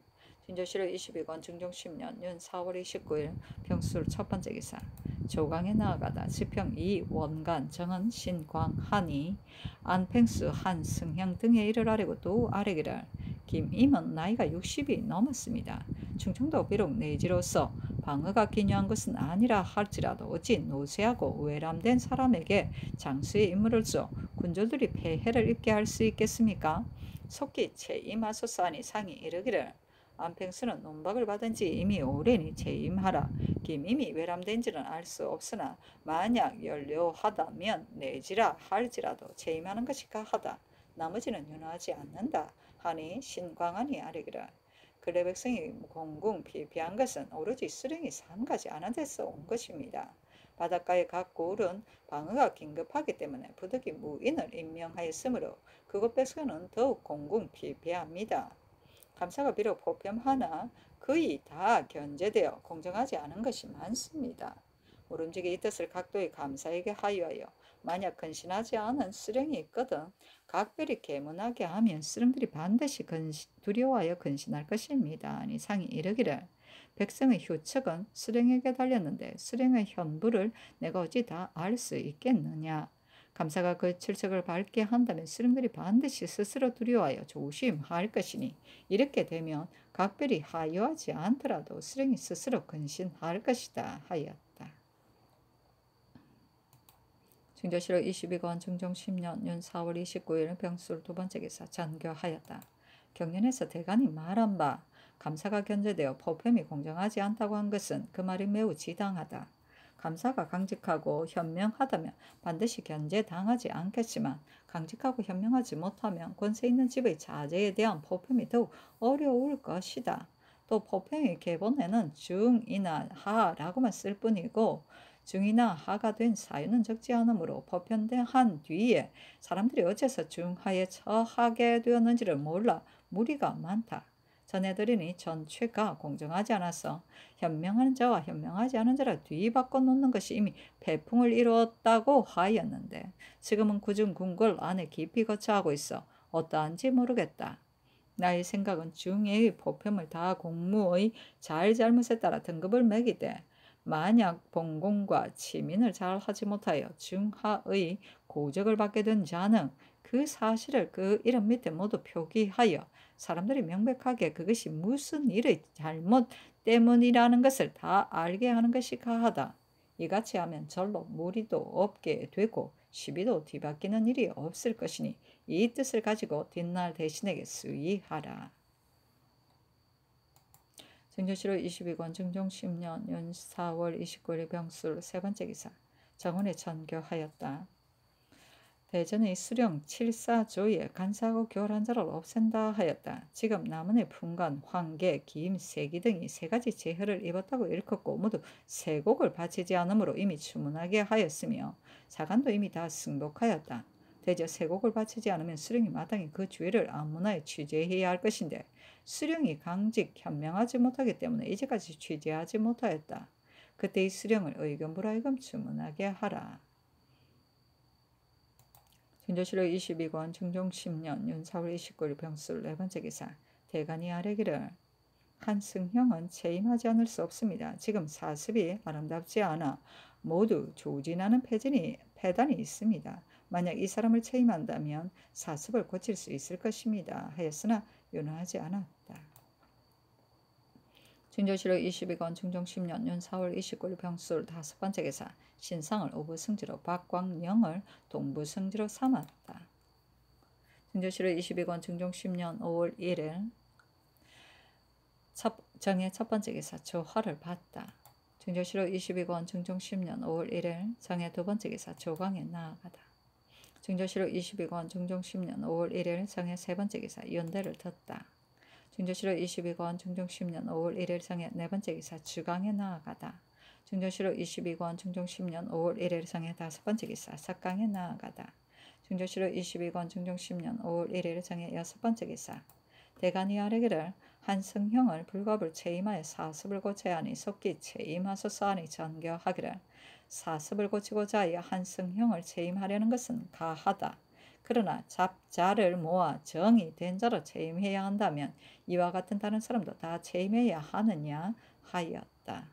준조실로 22권 중종 10년 윤 4월 29일 병술 첫번째 기사. 조강에 나아가다. 지평 2 원간 정은 신광 한이 안팽수 한승형 등의 일을 아뢰고 또 아뢰기를 김임은 나이가 60이 넘었습니다. 충청도 비록 내지로서 방어가 기묘한 것은 아니라 할지라도 어찌 노쇠하고 외람된 사람에게 장수의 임무를 줘 군졸들이 폐해를 입게 할 수 있겠습니까? 속기 채임하소서하니 상이 이르기를 안팽수는 논박을 받은 지 이미 오래니 채임하라. 김임이 외람된지는 알 수 없으나 만약 연료하다면 내지라 할지라도 채임하는 것이 가하다. 나머지는 윤호하지 않는다. 하니 신광안이 아뢰기를 근래 백성이 공궁 피피한 것은 오로지 수령이 삼가지 않은 데서 온 것입니다. 바닷가의 각 고을은 방어가 긴급하기 때문에 부득이 무인을 임명하였으므로 그곳 백성은 더욱 공궁 피피합니다. 감사가 비록 보편하나 거의 다 견제되어 공정하지 않은 것이 많습니다. 모름지기 이 뜻을 각도의 감사에게 하유하여 만약 근신하지 않은 수령이 있거든 각별히 계문하게 하면 수령들이 반드시 두려워하여 근신할 것입니다. 아니 상이 이르기를 백성의 휴척은 수령에게 달렸는데 수령의 현부를 내가 어찌 다 알 수 있겠느냐. 감사가 그 출척을 밝게 한다면 수령들이 반드시 스스로 두려워하여 조심할 것이니 이렇게 되면 각별히 하유하지 않더라도 수령이 스스로 근신할 것이다 하였다. 중조실로 22권 중종 10년 윤 4월 29일 병술 두번째 기사 전교하였다. 경연에서 대간이 말한 바 감사가 견제되어 포편이 공정하지 않다고 한 것은 그 말이 매우 지당하다. 감사가 강직하고 현명하다면 반드시 견제당하지 않겠지만 강직하고 현명하지 못하면 권세 있는 집의 자제에 대한 포편이 더욱 어려울 것이다. 또 포편의 계본에는 중이나 하라고만 쓸 뿐이고 중이나 하가 된 사유는 적지 않으므로 포편한 뒤에 사람들이 어째서 중하에 처하게 되었는지를 몰라 무리가 많다. 전해드리니 전체가 공정하지 않아서 현명한 자와 현명하지 않은 자를 뒤바꿔 놓는 것이 이미 배풍을 이루었다고 하였는데 지금은 그중 궁궐 안에 깊이 거처하고 있어 어떠한지 모르겠다. 나의 생각은 중의 포편을 다 공무의 잘잘못에 따라 등급을 매기되 만약 봉공과 치민을 잘 하지 못하여 중하의 고적을 받게 된 자는 그 사실을 그 이름 밑에 모두 표기하여 사람들이 명백하게 그것이 무슨 일의 잘못 때문이라는 것을 다 알게 하는 것이 가하다. 이같이 하면 절로 무리도 없게 되고 시비도 뒤바뀌는 일이 없을 것이니 이 뜻을 가지고 뒷날 대신에게 수의하라. 정조실로 22권 중종 10년 윤 4월 29일 병술 세번째 기사 정원에 전교하였다. 대전의 수령 7사조에 간사하고 교활한 자를 없앤다 하였다. 지금 남원의 풍간, 황계, 기임, 세기 등이 세 가지 재해를 입었다고 일컫고 모두 세곡을 바치지 않으므로 이미 추문하게 하였으며 사간도 이미 다 승복하였다. 대저 세곡을 바치지 않으면 수령이 마땅히 그 주의를 안문하에 취재해야 할 것인데 수령이 강직 현명하지 못하기 때문에 이제까지 취재하지 못하였다. 그때 이 수령을 의견부로 하여금 추문하게 하라. 준조실로 22권 중종 10년 윤 4월 29일 병술 네번째 기사 대간이 아뢰기를 한승형은 채임하지 않을 수 없습니다. 지금 사습이 아름답지 않아 모두 조진하는 패단이 있습니다. 만약 이 사람을 채임한다면 사습을 고칠 수 있을 것입니다. 하였으나 윤호하지 않았다. 준조실로 22권 중종 10년 윤 4월 29일 병술 5번째 기사 신상을 오부승지로 박광영을 동부승지로 삼았다. 준조실로 22권 중종 10년 5월 1일 정의 첫번째 기사 조화를 봤다. 준조실로 22권 중종 10년 5월 1일 정의 두번째 기사 조광에 나아가다. 중조실로 22권 중종 10년 5월 1일 정의 세번째 기사 연대를 듣다. 중조실로 22권 중종 10년 5월 1일 정의 네번째 기사 주강에 나아가다. 중조실록 22권 중종 10년 5월 1일 상의 5번째 기사 석강에 나아가다. 중조실록 22권 중종 10년 5월 1일 상의 6번째 기사 대간이 아뢰기를 한승형을 불갑을 체임하여 사습을 고쳐야 하니 속기 체임하소서 하니 전교하기를 사습을 고치고자 하여 한승형을 체임하려는 것은 가하다. 그러나 잡자를 모아 정이 된 자로 체임해야 한다면 이와 같은 다른 사람도 다 체임해야 하느냐 하였다.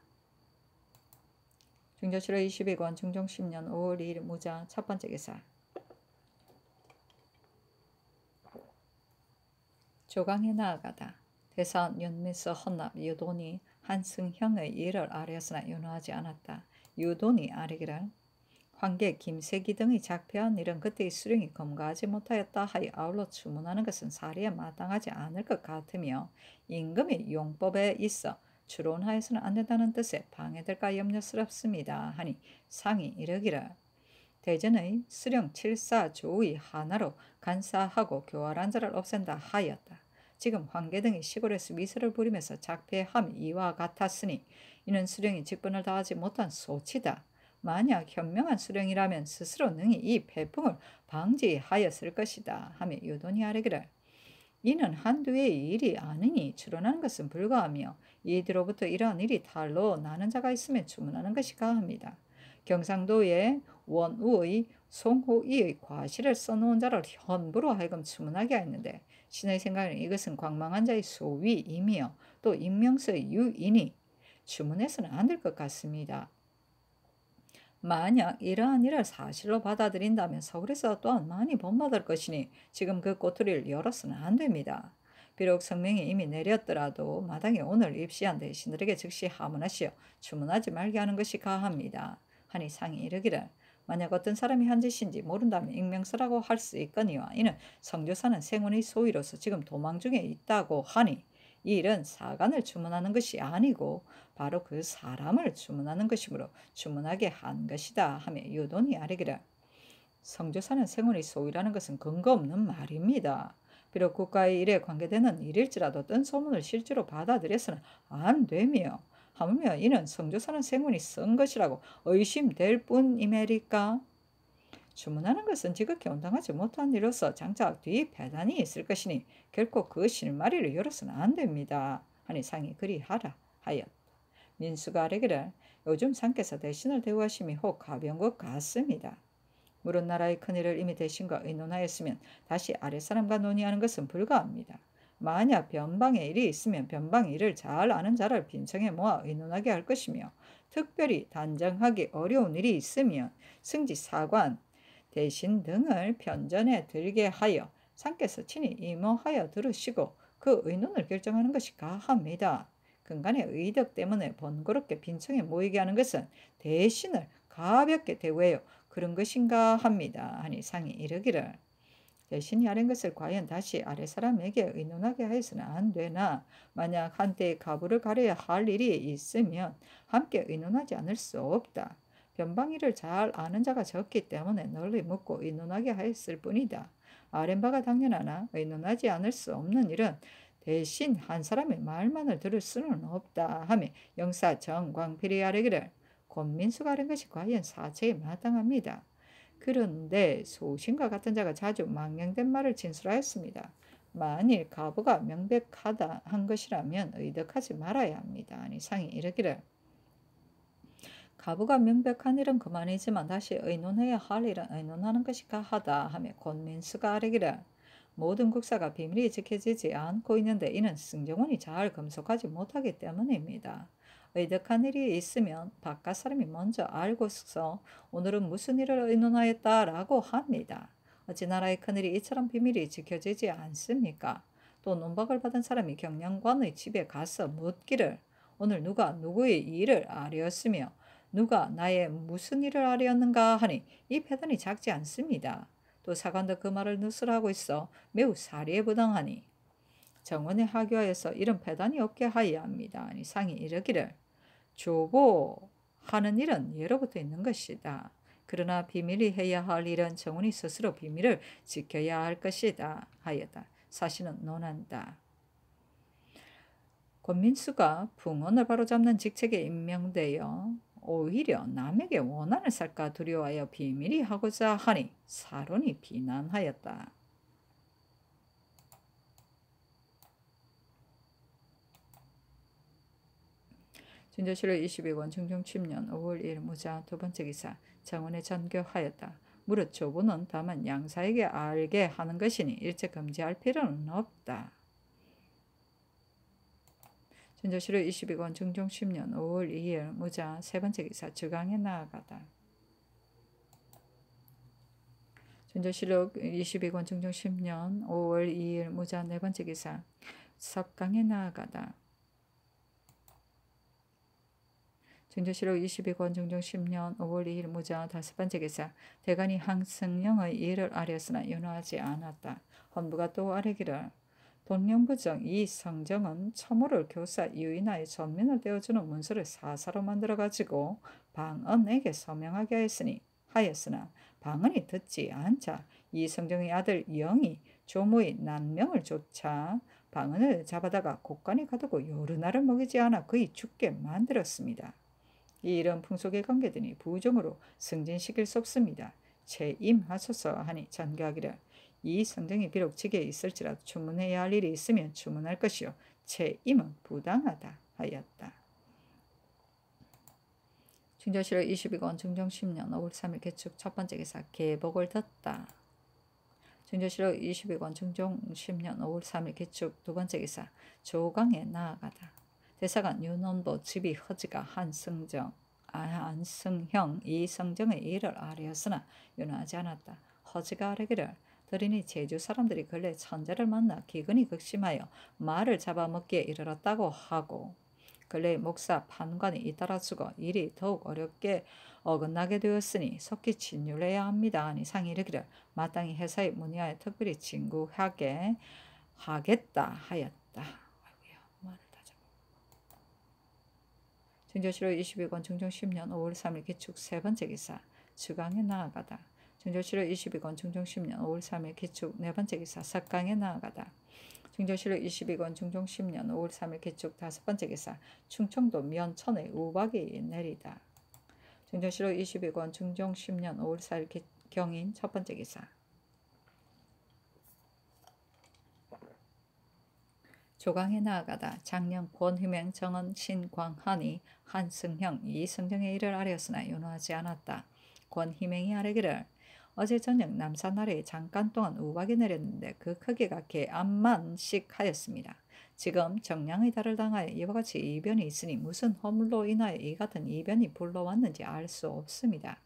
중조실록 22권 중종 10년 5월 2일 무자 첫 번째 기사 조강에 나아가다. 대사원 윤미서 헌납 유돈이 한승형의 일을 아뢰었으나 윤호하지 않았다. 유돈이 아뢰기를 황계 김세기 등의 작폐한 일은 그때의 수령이 검거하지 못하였다 하여 아울러 추문하는 것은 사리에 마땅하지 않을 것 같으며 임금의 용법에 있어 추론하여서는 안 된다는 뜻에 방해될까 염려스럽습니다 하니 상이 이르기를 대전의 수령 7사 조의 하나로 간사하고 교활한 자를 없앤다 하였다. 지금 황계 등이 시골에서 미설을 부리면서 작폐함이 이와 같았으니 이는 수령이 직분을 다하지 못한 소치다. 만약 현명한 수령이라면 스스로 능히 이 패풍을 방지하였을 것이다 하며 유돈이 아뢰기를 이는 한두 해의 일이 아니니 추론하는 것은 불가하며 이들로부터 이러한 일이 탈로 나는 자가 있으면 추문하는 것이 가합니다. 경상도의 원우의 송호이의 과실을 써놓은 자를 현부로 하여금 추문하게 하였는데 신의 생각에는 이것은 광망한 자의 소위이며 또 임명서의 유인이 추문해서는 안 될 것 같습니다. 만약 이러한 일을 사실로 받아들인다면 서울에서 또한 많이 본받을 것이니 지금 그 꼬투리를 열어서는 안 됩니다. 비록 성명이 이미 내렸더라도 마당에 오늘 입시한 대신들에게 즉시 하문하시어 추문하지 말게 하는 것이 가합니다. 하니 상이 이르기를 만약 어떤 사람이 한 짓인지 모른다면 익명서라고 할 수 있거니와 이는 성조사는 생원의 소위로서 지금 도망 중에 있다고 하니 이 일은 사관을 추문하는 것이 아니고 바로 그 사람을 추문하는 것이므로 추문하게 한 것이다 하며 유돈이 아뢰기를 성조사는 생원의 소위라는 것은 근거 없는 말입니다. 비록 국가의 일에 관계되는 일일지라도 뜬 소문을 실제로 받아들여서는 안 되며 하물며 이는 성조사는 생원이 쓴 것이라고 의심될 뿐이메리까. 주문하는 것은 지극히 온당하지 못한 일로서 장작 뒤 배단이 있을 것이니 결코 그 실마리를 열어서는 안 됩니다. 하니 상이 그리하라 하였다. 민수가 아뢰기를 요즘 상께서 대신을 대우하심이 혹 가벼운 것 같습니다. 물은 나라의 큰일을 이미 대신과 의논하였으면 다시 아랫사람과 논의하는 것은 불가합니다. 만약 변방의 일이 있으면 변방 일을 잘 아는 자를 빈청에 모아 의논하게 할 것이며 특별히 단정하기 어려운 일이 있으면 승지 사관, 대신 등을 편전에 들게 하여 상께서 친히 임호하여 들으시고 그 의논을 결정하는 것이 가합니다. 근간의 의덕 때문에 번거롭게 빈청에 모이게 하는 것은 대신을 가볍게 대우해요. 그런 것인가 합니다. 하니 상이 이르기를 대신이 아랜 것을 과연 다시 아랫사람에게 의논하게 하여서는 안 되나 만약 한때의 가부를 가려야 할 일이 있으면 함께 의논하지 않을 수 없다. 변방일을 잘 아는 자가 적기 때문에 널리 묻고 의논하게 하였을 뿐이다. 아랜바가 당연하나 의논하지 않을 수 없는 일은 대신 한 사람의 말만을 들을 수는 없다 하며 영사 정광필이 아뢰기를 권민수가 아랜 것이 과연 사체에 마땅합니다. 그런데 소신과 같은 자가 자주 망령된 말을 진술하였습니다. 만일 가부가 명백하다 한 것이라면 의덕하지 말아야 합니다. 아니 상이 이르기를 가부가 명백한 일은 그만이지만 다시 의논해야 할 일은 의논하는 것이 가하다 하며 권민수가 아뢰기를 모든 국사가 비밀이 지켜지지 않고 있는데 이는 승정원이 잘 검속하지 못하기 때문입니다. 의덕한 일이 있으면 바깥 사람이 먼저 알고서 오늘은 무슨 일을 의논하였다라고 합니다. 어찌 나라의 큰일이 이처럼 비밀이 지켜지지 않습니까? 또 논박을 받은 사람이 경영관의 집에 가서 묻기를 오늘 누가 누구의 일을 아뢰었으며 누가 나의 무슨 일을 아뢰었는가 하니 이 패단이 작지 않습니다. 또 사관도 그 말을 누설하고 있어 매우 사리에 부당하니 정원에 하교하여서 이런 패단이 없게 하여야 합니다. 아니 상이 이르기를 조보하는 일은 예로부터 있는 것이다. 그러나 비밀이 해야 할 일은 정원이 스스로 비밀을 지켜야 할 것이다 하였다. 사실은 논한다. 권민수가 풍언을 바로잡는 직책에 임명되어 오히려 남에게 원한을 살까 두려워하여 비밀히 하고자 하니 사론이 비난하였다. 진조실록 22권 중종 10년 5월 1일 무자 두 번째 기사 장원에 전교하였다. 무릇 조부는 다만 양사에게 알게 하는 것이니 일체 금지할 필요는 없다. 진조실록 22권 중종 10년 5월 2일 무자 세 번째 기사 주강에 나아가다. 진조실록 22권 중종 10년 5월 2일 무자 네 번째 기사 석강에 나아가다. 진조실록 22권 중종 10년 5월 2일 무자 다섯 번째 기사 대간이 항승령의 일을 아뢰었으나 윤호하지 않았다. 헌부가 또 아뢰기를 돈령부정 이 성정은 첨호를 교사 유인하여 전민을 떼어주는 문서를 사사로 만들어 가지고 방언에게 서명하게 하였으나 방언이 듣지 않자 이 성정의 아들 영이 조모의 난명을 쫓아 방언을 잡아다가 곳간에 가두고 요르나를 먹이지 않아 그의 죽게 만들었습니다. 이 일은 풍속에 관계되니 부정으로 승진시킬 수 없습니다. 체임하소서 하니 전교하기를 이 성정이 비록 직에 있을지라도 주문해야 할 일이 있으면 주문할 것이요 체임은 부당하다 하였다. 중조실록 22권 중종 10년 5월 3일 개축 첫 번째 기사 계복을 듣다. 중조실록 22권 중종 10년 5월 3일 개축 두 번째 기사 조강에 나아가다. 대사관 윤원보 집이 허지가 한승형 이 성정의 일을 아뢰었으나 윤호하지 않았다. 허지가 아뢰기를 들으니 제주 사람들이 근래 천재를 만나 기근이 극심하여 말을 잡아먹기에 이르렀다고 하고 근래 목사 판관이 잇따라 죽어 일이 더욱 어렵게 어긋나게 되었으니 속히 진율해야 합니다. 하니 상이 이르기를 마땅히 회사에 문의하여 특별히 진구하게 하겠다 하였다. 진조실록 22권 중종 10년 5월 3일 기축 세 번째 기사 주강에 나아가다. 진조실록 22권 중종 10년 5월 3일 기축 네 번째 기사 석강에 나아가다. 진조실록 22권 중종 10년 5월 3일 기축 다섯 번째 기사 충청도 면천의 우박이 내리다. 진조실록 22권 중종 10년 5월 4일 경인 첫 번째 기사 조강에 나아가다. 장령 권희명 정은 신광한이 한승형 이성정의 일을 아뢰었으나 윤호하지 않았다. 권희명이 아뢰기를 어제 저녁 남산 아래에 잠깐 동안 우박이 내렸는데 그 크기가 개암만씩 하였습니다. 지금 정량의 달을 당하여 이와 같이 이변이 있으니 무슨 허물로 인하여 이 같은 이변이 불러왔는지 알 수 없습니다.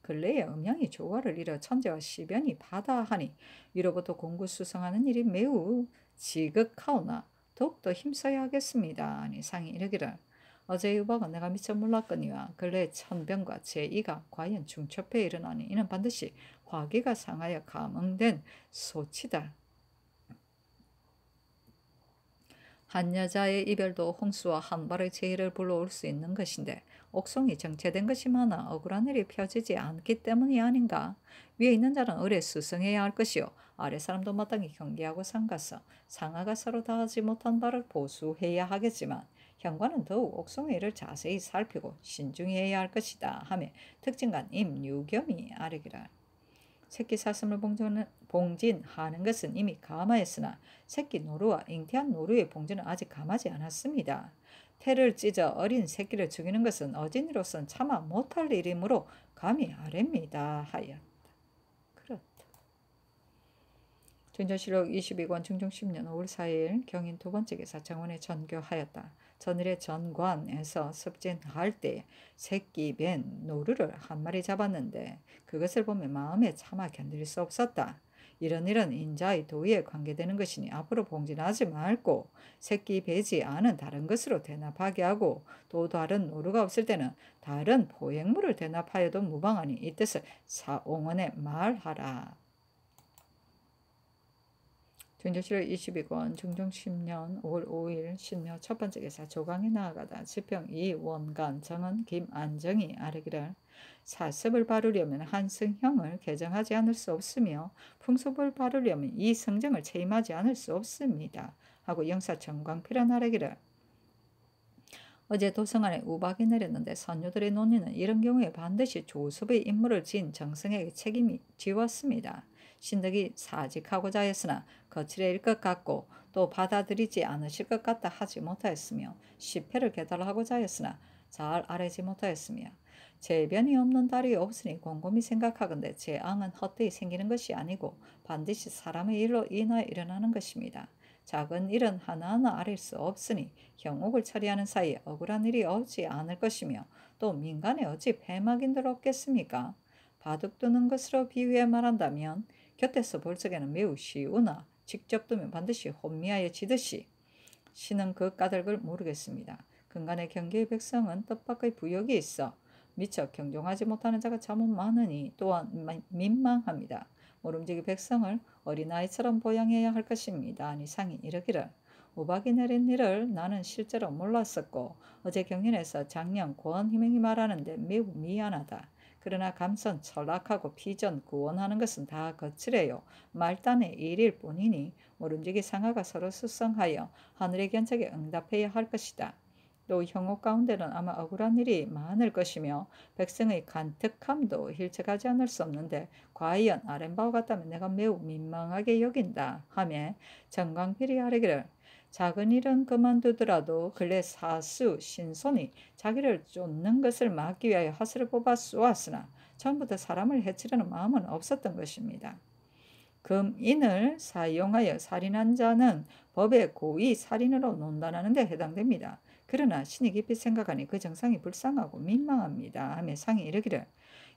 근래에 음양이 조화를 이뤄 천재와 시변이 바다하니 위로부터 공구수성하는 일이 매우 지극하오나 더욱더 힘써야 하겠습니다. 아니 상이 이르기를 어제의 우박은 내가 미처 몰랐거니와 근래 천병과 제2가 과연 중첩해 일어나니 이는 반드시 화기가 상하여 감응된 소치다. 한 여자의 이별도 홍수와 한발의 재해를 불러올 수 있는 것인데 옥송이 정체된 것이 많아 억울한 일이 펴지지 않기 때문이 아닌가. 위에 있는 자는 을에 수성해야 할 것이요 아래 사람도 마땅히 경계하고 삼가서 상하가 서로 다하지 못한 바를 보수해야 하겠지만 현관은 더욱 옥송의 일을 자세히 살피고 신중히 해야 할 것이다 하며 특징간 임유겸이 아뢰기라. 새끼 사슴을 봉진하는 것은 이미 감하였으나 새끼 노루와 잉태한 노루의 봉진은 아직 감하지 않았습니다. 태를 찢어 어린 새끼를 죽이는 것은 어진이로서는 차마 못할 일이므로 감히 아뢰입니다 하였다. 그렇다. 진조실록 22권 중종 10년 5월 4일 경인 두 번째 기사 정원에 전교하였다. 전일의 전관에서 습진할 때 새끼 벤 노루를 한 마리 잡았는데 그것을 보면 마음에 차마 견딜 수 없었다. 이런 일은 인자의 도의에 관계되는 것이니 앞으로 봉진하지 말고 새끼 베지 않은 다른 것으로 대납하게 하고 또 다른 노루가 없을 때는 다른 포획물을 대납하여도 무방하니 이 뜻을 사옹원에 말하라. 진조실록 22권 중종 10년 5월 5일 신묘 첫 번째 기사 조강에 나아가다. 지평 이원간 정은 김안정이 아뢰기를 사습을 바르려면 한승형을 개정하지 않을 수 없으며 풍습을 바르려면 이 성정을 체임하지 않을 수 없습니다. 하고 영사 정광필은 아뢰기를 어제 도성안에 우박이 내렸는데 선조들의 논의는 이런 경우에 반드시 조섭의 임무를 지은 정승에게 책임이 지웠습니다. 신덕이 사직하고자 했으나 거칠일 것 같고 또 받아들이지 않으실 것 같다 하지 못하였으며 시패를 계달하고자 했으나 잘 아뢰지 못하였으며 재변이 없는 달이 없으니 곰곰이 생각하건대 재앙은 헛되이 생기는 것이 아니고 반드시 사람의 일로 인하여 일어나는 것입니다. 작은 일은 하나하나 아릴 수 없으니 형옥을 처리하는 사이에 억울한 일이 없지 않을 것이며 또 민간에 어찌 패막인들 없겠습니까? 바둑 두는 것으로 비유해 말한다면 곁에서 볼 적에는 매우 쉬우나 직접 두면 반드시 혼미하여 지듯이 신은 그 까닭을 모르겠습니다. 근간의 경계의 백성은 뜻밖의 부역이 있어 미처 경종하지 못하는 자가 참 많으니 또한 민망합니다. 모름지기 백성을 어린아이처럼 보양해야 할 것입니다. 아니 상이 이르기를 우박이 내린 일을 나는 실제로 몰랐었고 어제 경연에서 작년 권희명이 말하는데 매우 미안하다. 그러나 감선 철학하고 피전 구원하는 것은 다 거칠해요. 말단의 일일 뿐이니 모름지기 상하가 서로 수성하여 하늘의 견책에 응답해야 할 것이다. 또 형옥 가운데는 아마 억울한 일이 많을 것이며 백성의 간특함도 일체하지 않을 수 없는데 과연 아랫바와 같다면 내가 매우 민망하게 여긴다 하며 정광필이 아뢰기를 작은 일은 그만두더라도 근래 사수 신손이 자기를 쫓는 것을 막기 위하여 화살을 뽑아 쏘았으나 처음부터 사람을 해치려는 마음은 없었던 것입니다. 금인을 사용하여 살인한 자는 법에 고의 살인으로 논단하는 데 해당됩니다. 그러나 신이 깊이 생각하니 그 정상이 불쌍하고 민망합니다 하며 상이 이르기를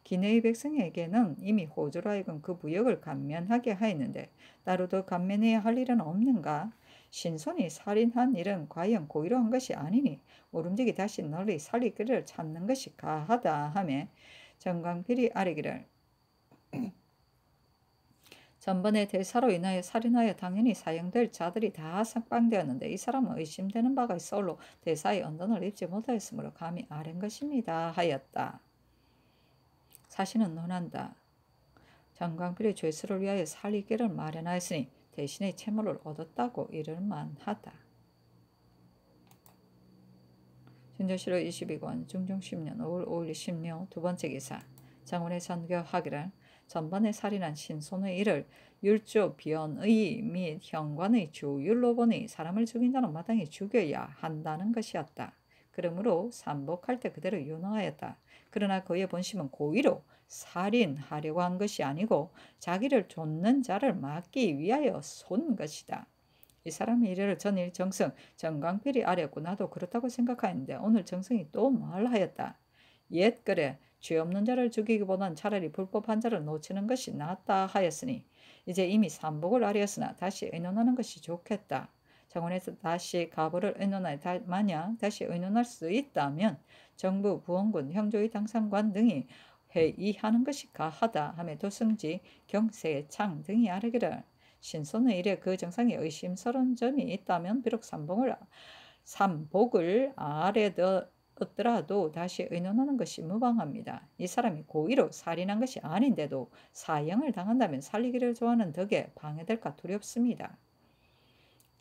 기내의 백성에게는 이미 호조로 하여금 그 부역을 감면하게 하였는데 따로 더 감면해야 할 일은 없는가? 신손이 살인한 일은 과연 고의로 한 것이 아니니 모름지기 다시 널리 살리기를 찾는 것이 가하다 하며 정광필이 아뢰기를 전번에 대사로 인하여 살인하여 당연히 사형될 자들이 다 석방되었는데 이 사람은 의심되는 바가 있어 홀로 대사의 언던을 입지 못하였으므로 감히 아랜 것입니다 하였다. 사신은 논한다. 정광필의 죄수를 위하여 살리기를 마련하였으니 대신의 채무를 얻었다고 이를 만하다. 진조실록 22권 중종 10년 5월 5일 신묘 두 번째 기사 장원의 선교하기를 전번에 살인한 신손의 일을 율조 변의 및 현관의 주율로 보니 사람을 죽인 자는 마땅히 죽여야 한다는 것이었다. 그러므로 삼복할 때 그대로 윤허하였다. 그러나 그의 본심은 고의로 살인하려고 한 것이 아니고 자기를 쫓는 자를 막기 위하여 쏜 것이다. 이 사람의 이래를 전일 정승 정광필이 아뢰었고 나도 그렇다고 생각하였는데 오늘 정승이 또 말하였다. 옛 그래 죄 없는 자를 죽이기보단 차라리 불법한 자를 놓치는 것이 낫다 하였으니 이제 이미 삼복을 아뢰었으나 다시 의논하는 것이 좋겠다. 정원에서 다시 가부를 의논하여 만약 다시 의논할 수 있다면 정부, 부원군, 형조의 당상관 등이 회의하는 것이 가하다 하며 도승지, 경세, 창 등이 아뢰기를 신손의 일에 그 정상에 의심스러운 점이 있다면 비록 삼복을 아뢰더라도 다시 의논하는 것이 무방합니다. 이 사람이 고의로 살인한 것이 아닌데도 사형을 당한다면 살리기를 좋아하는 덕에 방해될까 두렵습니다.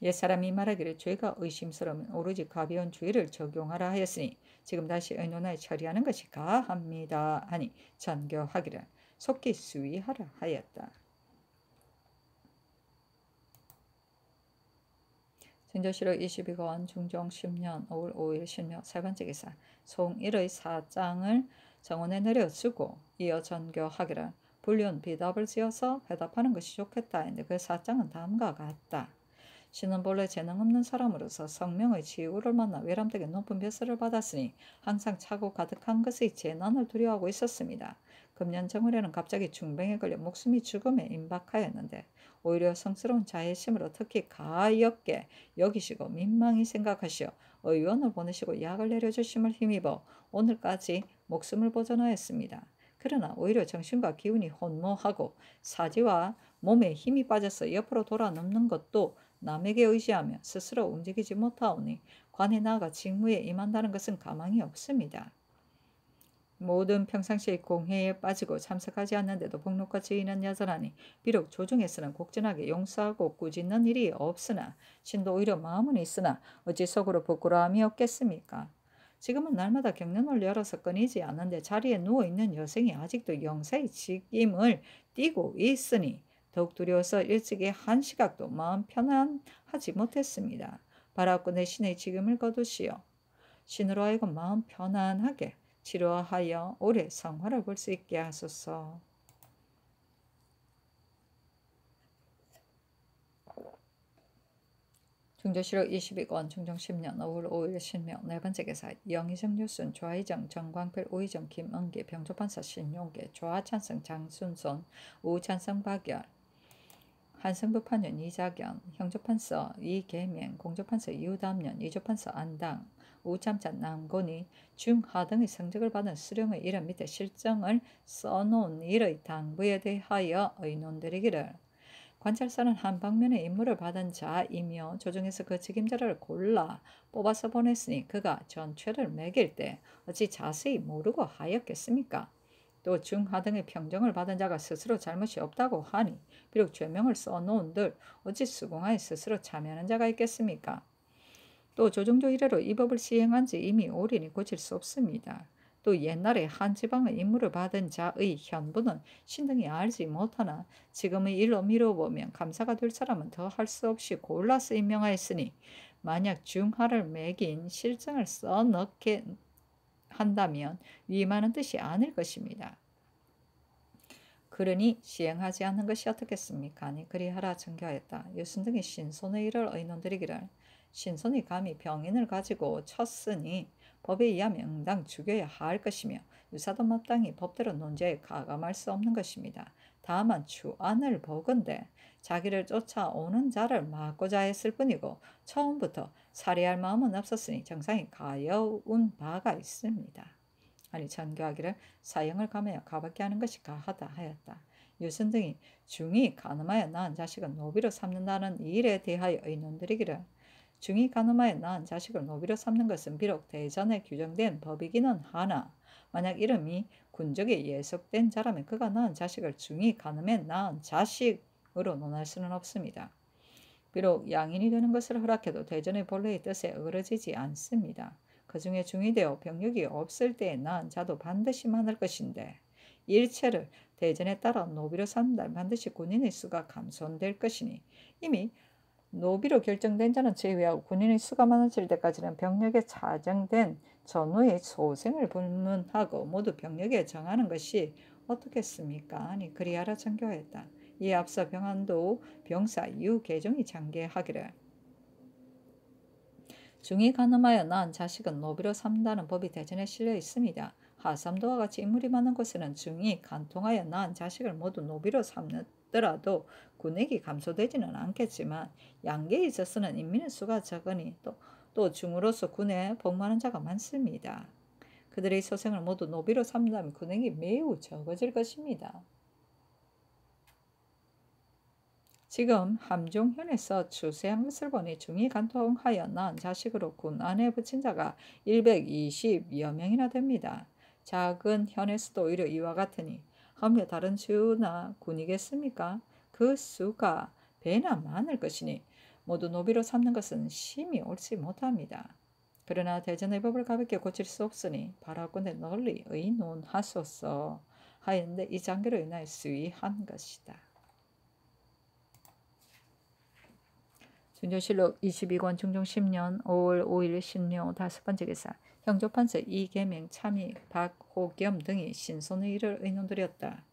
옛사람이 말하기를 죄가 의심스러우면 오로지 가벼운 죄를 적용하라 하였으니 지금 다시 의논하여 처리하는 것이 가합니다 하니 전교하기를 속히 수위하라 하였다. 진조실록 22권 중종 10년 5월 5일 신묘 세 번째 기사 송일의 사장을 정원에 내려주고 이어 전교하기를 불륜 비답을 지어서 회답하는 것이 좋겠다 했는데 그 사장은 다음과 같다. 신은 본래 재능 없는 사람으로서 성명의 지우를 만나 외람되게 높은 벼슬을 받았으니 항상 차고 가득한 것의 재난을 두려워하고 있었습니다. 금년 정월에는 갑자기 중병에 걸려 목숨이 죽음에 임박하였는데 오히려 성스러운 자애심으로 특히 가엽게 여기시고 민망히 생각하시어 의원을 보내시고 약을 내려주심을 힘입어 오늘까지 목숨을 보존하였습니다. 그러나 오히려 정신과 기운이 혼모하고 사지와 몸에 힘이 빠져서 옆으로 돌아 눕는 것도 남에게 의지하며 스스로 움직이지 못하오니 관에 나아가 직무에 임한다는 것은 가망이 없습니다. 모든 평상시의 공회에 빠지고 참석하지 않는데도 복록과 지위는 여전하니 비록 조중에서는 곡진하게 용서하고 꾸짖는 일이 없으나 신도 오히려 마음은 있으나 어찌 속으로 부끄러움이 없겠습니까? 지금은 날마다 경련을 열어서 끊이지 않는데 자리에 누워있는 여성이 아직도 영사의 직임을 띠고 있으니 더욱 두려워서 일찍이 한 시각도 마음 편안하지 못했습니다. 바라옵고 내 신의 직임을 거두시오. 신으로 하여금 마음 편안하게 치료하여 오래 성화를 볼 수 있게 하소서. 중조실록 22권 중종 10년 5월 5일 신명 네 번째 기사 영의정 유순 좌의정 정광필 우의정 김은기 병조판사 신용계 좌찬성 장순손 우찬성 박열 한성부 판연 이자견 형조판서 이계명 공조판서 이우담년 이조판서 안당 우참찬 남곤이 중하 등의 성적을 받은 수령의 이름 밑에 실정을 써놓은 일의 당부에 대하여 의논드리기를 관찰사는 한 방면의 임무를 받은 자이며 조정에서 그 책임자를 골라 뽑아서 보냈으니 그가 전체를 매길 때 어찌 자세히 모르고 하였겠습니까? 또 중하등의 평정을 받은 자가 스스로 잘못이 없다고 하니 비록 죄명을 써놓은들 어찌 수긍하여 스스로 참여하는 자가 있겠습니까? 또 조정조 이래로 이 법을 시행한 지 이미 오래니 고칠 수 없습니다. 또 옛날에 한 지방의 임무를 받은 자의 현부는 신등이 알지 못하나 지금의 일로 미뤄보면 감사가 될 사람은 더 할 수 없이 골라서 임명하였으니 만약 중하를 매긴 실정을 써넣게 한다면 위임하는 뜻이 아닐 것입니다. 그러니 시행하지 않는 것이 어떻겠습니까? 아니 그리하라 전교하였다. 유순 등이 신손의 일을 의논드리기를 신손이 감히 병인을 가지고 쳤으니 법에 의하면 응당 죽여야 할 것이며 유사도 마땅히 법대로 논죄에 가감할 수 없는 것입니다. 다만 주안을 보건대 자기를 쫓아오는 자를 막고자 했을 뿐이고 처음부터 살해할 마음은 없었으니 정상이 가여운 바가 있습니다. 아니 전교하기를 사형을 감하여 가밖에 하는 것이 가하다 하였다. 유순 등이 중이 간음하여 낳은 자식은 노비로 삼는다는 일에 대하여 의논드리기를 중이 간음하여 낳은 자식을 노비로 삼는 것은 비록 대전에 규정된 법이기는 하나 만약 이름이 군적에 예속된 자라면 그가 낳은 자식을 중이 간음해 낳은 자식으로 논할 수는 없습니다. 비록 양인이 되는 것을 허락해도 대전의 본래의 뜻에 어그러지지 않습니다. 그 중에 중이 되어 병력이 없을 때에 낳은 자도 반드시 많을 것인데 일체를 대전에 따라 노비로 삼는다면 반드시 군인의 수가 감소될 것이니 이미 노비로 결정된 자는 제외하고 군인의 수가 많아질 때까지는 병력에 차정된 전후의 소생을 불문하고 모두 병력에 정하는 것이 어떻겠습니까? 아니 그리하라 전교하였다. 이에 앞서 병안도 병사 유계종이 장계하기를 중이 간음하여 낳은 자식은 노비로 삼다는 법이 대전에 실려 있습니다. 하삼도와 같이 인물이 많은 곳에는 중이 간통하여 낳은 자식을 모두 노비로 삼더라도 군액이 감소되지는 않겠지만 양계에 있어서는 인민의 수가 적으니 또 중으로서 군에 복무하는 자가 많습니다. 그들의 소생을 모두 노비로 삼는다면 군액이 매우 적어질 것입니다. 지금 함종현에서 추세한 것을 보니 중이 간통하여 낳은 자식으로 군 안에 붙인 자가 120여 명이나 됩니다. 작은 현에서도 오히려 이와 같으니 하물며 다른 주나 군이겠습니까? 그 수가 배나 많을 것이니 모두 노비로 삼는 것은 심히 옳지 못합니다. 그러나 대전의 법을 가볍게 고칠 수 없으니 바라건대 널리 의논하소서 하였는데 이 장계로 인하여 수위한 것이다. 중조실록 22권 중종 10년 5월 5일 신묘 5번째 기사 형조판서 이계명 참의 박호겸 등이 신손의 일을 의논드렸다.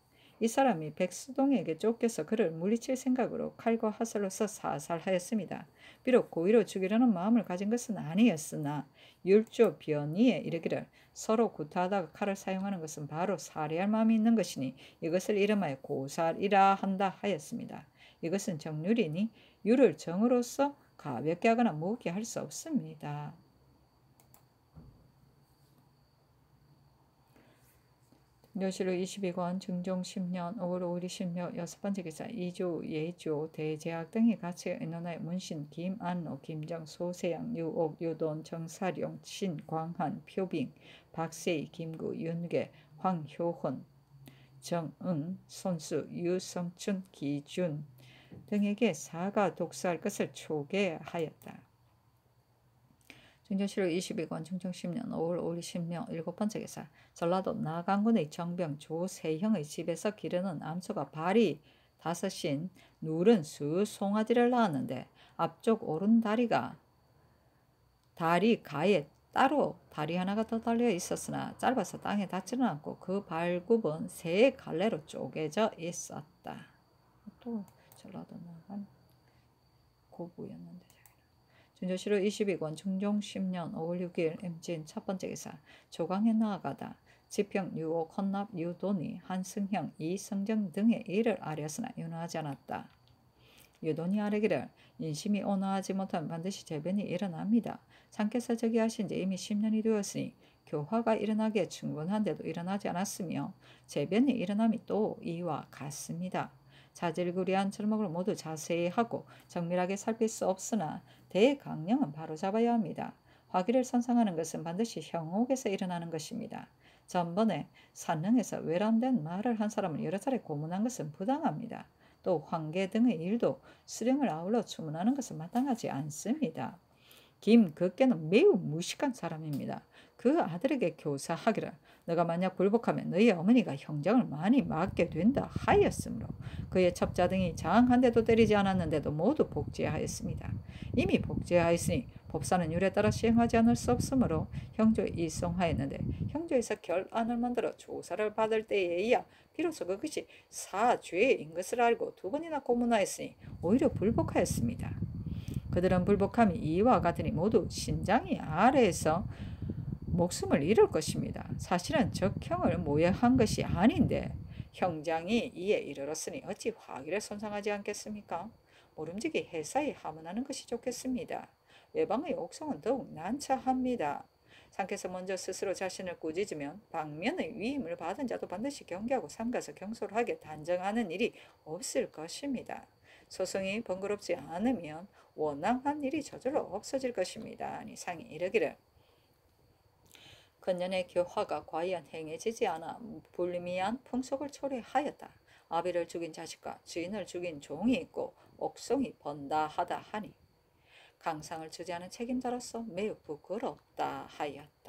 이 사람이 백수동에게 쫓겨서 그를 물리칠 생각으로 칼과 화살로 써 사살하였습니다. 비록 고의로 죽이려는 마음을 가진 것은 아니었으나 율조 변이에 이르기를 서로 구타하다가 칼을 사용하는 것은 바로 살해할 마음이 있는 것이니 이것을 이름하여 고살이라 한다 하였습니다. 이것은 정률이니 율을 정으로서 가볍게 하거나 무겁게 할 수 없습니다. 묘실록 22권 중종 10년 5월 5일 신묘 6번째 기사 이조, 예조, 대제학 등이 같이 의논하여 문신, 김안로, 김정, 소세양, 유옥, 유돈, 정사룡, 신광한, 표빙, 박세희, 김구, 윤계, 황효훈, 정응, 손수, 유성춘, 기준 등에게 사가 독수할 것을 초계하였다. 중전실록 22권 중종 10년 5월 5일 10명 7번째 기사. 전라도 나강군의 정병 조세형의 집에서 기르는 암소가 발이 5인 누른 수 송아지를 낳았는데 앞쪽 오른 다리 가에 따로 다리 하나가 더 달려 있었으나 짧아서 땅에 닿지는 않고 그 발굽은 세 갈래로 쪼개져 있었다. 또 전라도 나간 고부였는데. 준조실록 22권 중종 10년 5월 6일 임진 첫 번째 기사. 조강에 나아가다 지평 유오 컨납 유돈이 한승형 이성정 등의 일을 아뢰었으나 윤허하지 않았다. 유돈이 아뢰기를 인심이 온화하지 못하면 반드시 재변이 일어납니다. 상께서 저기 하신 지 이미 10년이 되었으니 교화가 일어나기에 충분한데도 일어나지 않았으며 재변이 일어남이 또 이와 같습니다. 자질구레한 철목을 모두 자세히 하고 정밀하게 살필 수 없으나 대강령은 바로잡아야 합니다. 화기를 선상하는 것은 반드시 형옥에서 일어나는 것입니다. 전번에 산릉에서 외람된 말을 한 사람을 여러 차례 고문한 것은 부당합니다. 또 황계 등의 일도 수령을 아울러 주문하는 것은 마땅하지 않습니다. 김극계는 매우 무식한 사람입니다. 그 아들에게 교사하기를 너가 만약 굴복하면 너희 어머니가 형장을 많이 맞게 된다 하였으므로 그의 첩자 등이 장 한 대도 때리지 않았는데도 모두 복제하였습니다. 이미 복제하였으니 법사는 율에 따라 시행하지 않을 수 없으므로 형조에 이송하였는데 형조에서 결안을 만들어 조사를 받을 때에야 비로소 그것이 사죄인 것을 알고 2번이나 고문하였으니 오히려 불복하였습니다. 그들은 불복함이 이와 같으니 모두 신장이 아래에서 목숨을 잃을 것입니다. 사실은 적형을 모욕한 것이 아닌데 형장이 이에 이르렀으니 어찌 화기를 손상하지 않겠습니까? 모름지기 해사에 하문하는 것이 좋겠습니다. 외방의 옥성은 더욱 난처합니다. 상께서 먼저 스스로 자신을 꾸짖으면 방면의 위임을 받은 자도 반드시 경계하고 삼가서 경솔하게 단정하는 일이 없을 것입니다. 소송이 번거롭지 않으면 원앙한 일이 저절로 없어질 것입니다. 아니 상이 이르기를 근년의 교화가 과연 행해지지 않아 불미한 풍속을 초래하였다. 아비를 죽인 자식과 주인을 죽인 종이 있고 옥송이 번다 하다 하니 강상을 주재하는 책임자로서 매우 부끄럽다 하였다.